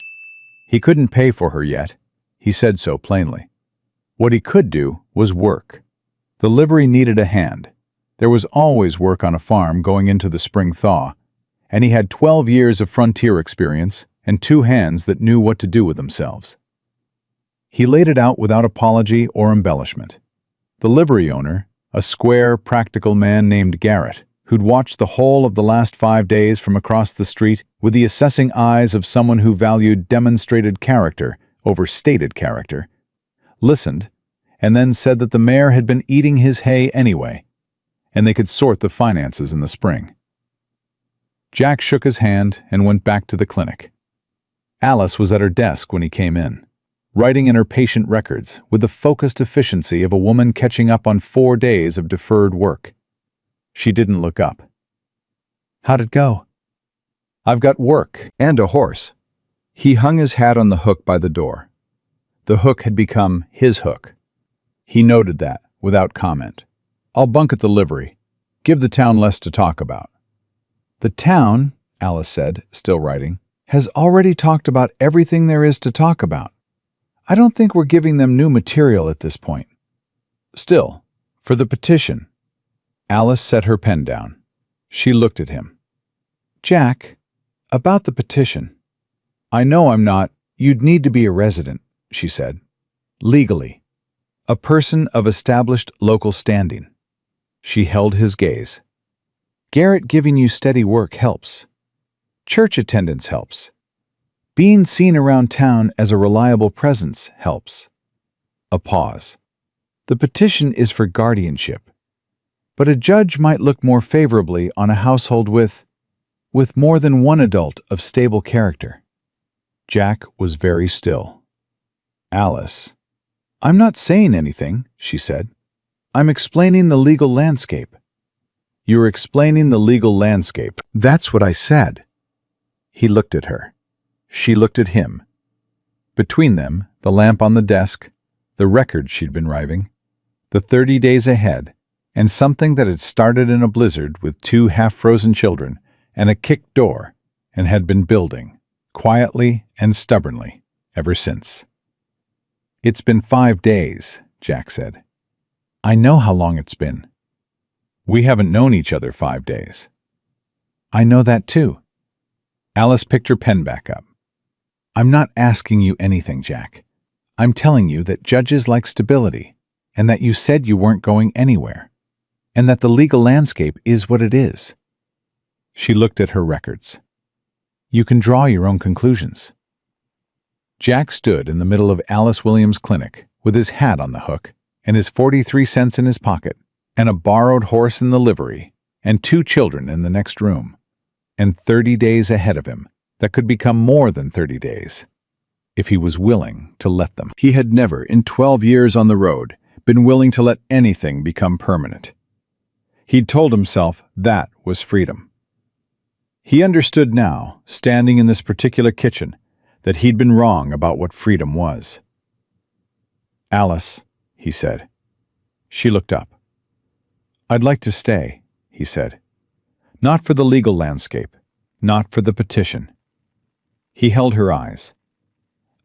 [SPEAKER 1] He couldn't pay for her yet. He said so plainly. What he could do was work. The livery needed a hand. There was always work on a farm going into the spring thaw, and he had 12 years of frontier experience and 2 hands that knew what to do with themselves. He laid it out without apology or embellishment. The livery owner, a square, practical man named Garrett, who'd watched the whole of the last 5 days from across the street with the assessing eyes of someone who valued demonstrated character over stated character, listened, and then said that the mare had been eating his hay anyway, and they could sort the finances in the spring. Jack shook his hand and went back to the clinic. Alice was at her desk when he came in, writing in her patient records with the focused efficiency of a woman catching up on 4 days of deferred work. She didn't look up. "How'd it go?" "I've got work and a horse." He hung his hat on the hook by the door. The hook had become his hook. He noted that, without comment. "I'll bunk at the livery. Give the town less to talk about." "The town," Alice said, still writing, "has already talked about everything there is to talk about. I don't think we're giving them new material at this point. Still, for the petition." Alice set her pen down. She looked at him. "Jack, about the petition. I know I'm not. You'd need to be a resident," she said. "Legally. A person of established local standing." She held his gaze. "Garrett giving you steady work helps. Church attendance helps. Being seen around town as a reliable presence helps." A pause. "The petition is for guardianship. But a judge might look more favorably on a household with more than one adult of stable character." Jack was very still. "Alice, I'm not saying anything," she said. "I'm explaining the legal landscape." "You're explaining the legal landscape." "That's what I said." He looked at her. She looked at him. Between them, the lamp on the desk, the record she'd been writing, the 30 days ahead, and something that had started in a blizzard with 2 half-frozen children and a kicked door and had been building, quietly and stubbornly, ever since. "It's been 5 days, Jack said. "I know how long it's been. We haven't known each other 5 days." "I know that too." Alice picked her pen back up. "I'm not asking you anything, Jack. I'm telling you that judges like stability, and that you said you weren't going anywhere, and that the legal landscape is what it is." She looked at her records. "You can draw your own conclusions." Jack stood in the middle of Alice Williams' clinic with his hat on the hook and his 43 cents in his pocket and a borrowed horse in the livery and 2 children in the next room, and 30 days ahead of him that could become more than 30 days if he was willing to let them. He had never, in 12 years on the road, been willing to let anything become permanent. He'd told himself that was freedom. He understood now, standing in this particular kitchen, that he'd been wrong about what freedom was. "Alice," he said. She looked up. "I'd like to stay," he said. "Not for the legal landscape, not for the petition." He held her eyes.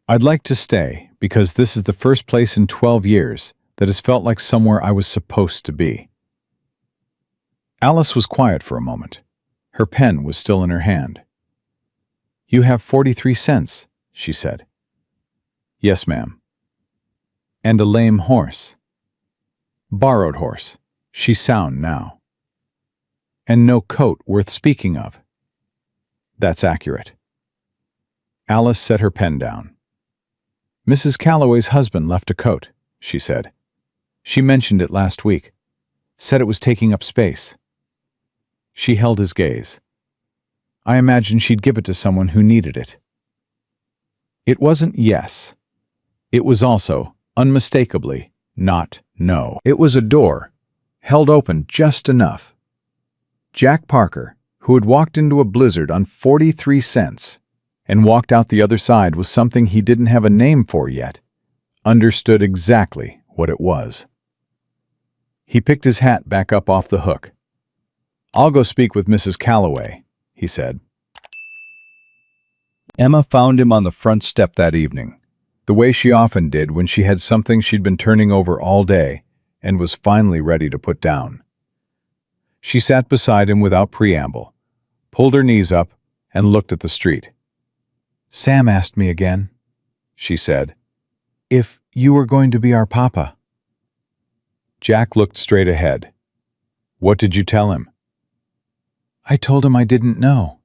[SPEAKER 1] "I'd like to stay because this is the first place in 12 years that has felt like somewhere I was supposed to be." Alice was quiet for a moment. Her pen was still in her hand. "You have 43 cents, she said. "Yes, ma'am." "And a lame horse." "Borrowed horse. She's sound now." "And no coat worth speaking of." That's accurate. Alice set her pen down. Mrs. Calloway's husband left a coat, she said. She mentioned it last week. Said it was taking up space. She held his gaze. I imagined she'd give it to someone who needed it. It wasn't yes. It was also, unmistakably, not no. It was a door, held open just enough. Jack Parker, who had walked into a blizzard on 43 cents and walked out the other side with something he didn't have a name for yet, understood exactly what it was. He picked his hat back up off the hook. I'll go speak with Mrs. Calloway, he said. Emma found him on the front step that evening, the way she often did when she had something she'd been turning over all day and was finally ready to put down. She sat beside him without preamble, pulled her knees up, and looked at the street. Sam asked me again, she said, if you were going to be our papa. Jack looked straight ahead. What did you tell him? I told him I didn't know.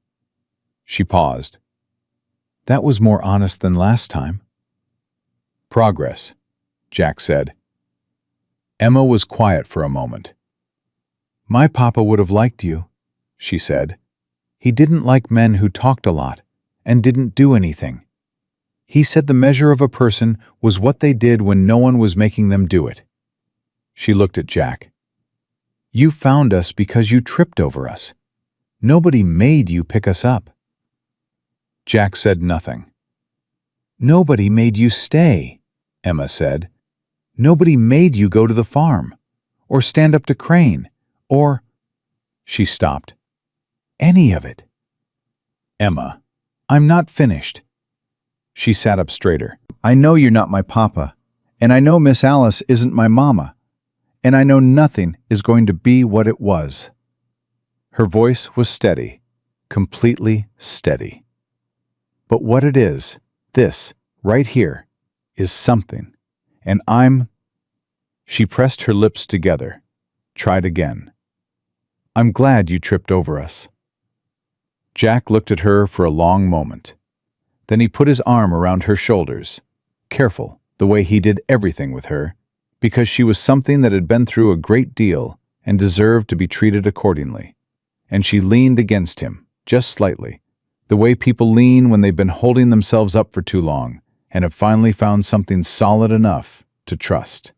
[SPEAKER 1] She paused. That was more honest than last time. Progress, Jack said. Emma was quiet for a moment. My papa would have liked you, she said. He didn't like men who talked a lot and didn't do anything. He said the measure of a person was what they did when no one was making them do it. She looked at Jack. You found us because you tripped over us. Nobody made you pick us up. Jack said nothing. Nobody made you stay, Emma said. Nobody made you go to the farm, or stand up to Crane, or... She stopped. Any of it. Emma, I'm not finished. She sat up straighter. I know you're not my papa, and I know Miss Alice isn't my mama, and I know nothing is going to be what it was. Her voice was steady, completely steady. But what it is, this, right here, is something, and I'm... She pressed her lips together, tried again. I'm glad you tripped over us. Jack looked at her for a long moment. Then he put his arm around her shoulders, careful, the way he did everything with her, because she was something that had been through a great deal and deserved to be treated accordingly. And she leaned against him, just slightly, the way people lean when they've been holding themselves up for too long and have finally found something solid enough to trust.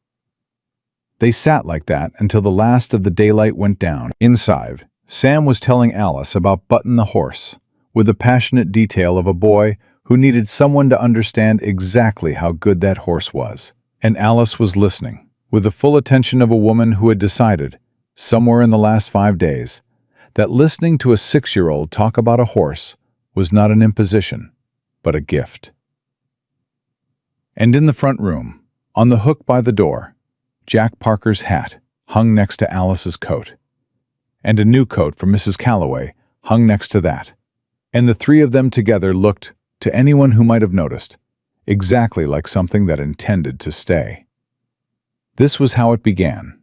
[SPEAKER 1] They sat like that until the last of the daylight went down. Inside, Sam was telling Alice about Button the horse, with the passionate detail of a boy who needed someone to understand exactly how good that horse was. And Alice was listening, with the full attention of a woman who had decided, somewhere in the last 5 days, that listening to a 6-year-old talk about a horse was not an imposition, but a gift. And in the front room, on the hook by the door, Jack Parker's hat hung next to Alice's coat, and a new coat from Mrs. Calloway hung next to that, and the three of them together looked, to anyone who might have noticed, exactly like something that intended to stay. This was how it began,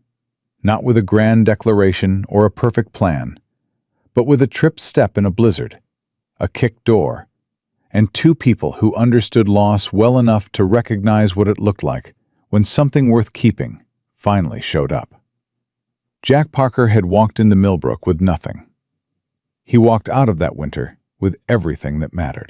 [SPEAKER 1] not with a grand declaration or a perfect plan, but with a tripped step in a blizzard, a kicked door, and 2 people who understood loss well enough to recognize what it looked like when something worth keeping finally showed up. Jack Parker had walked into Millbrook with nothing. He walked out of that winter with everything that mattered.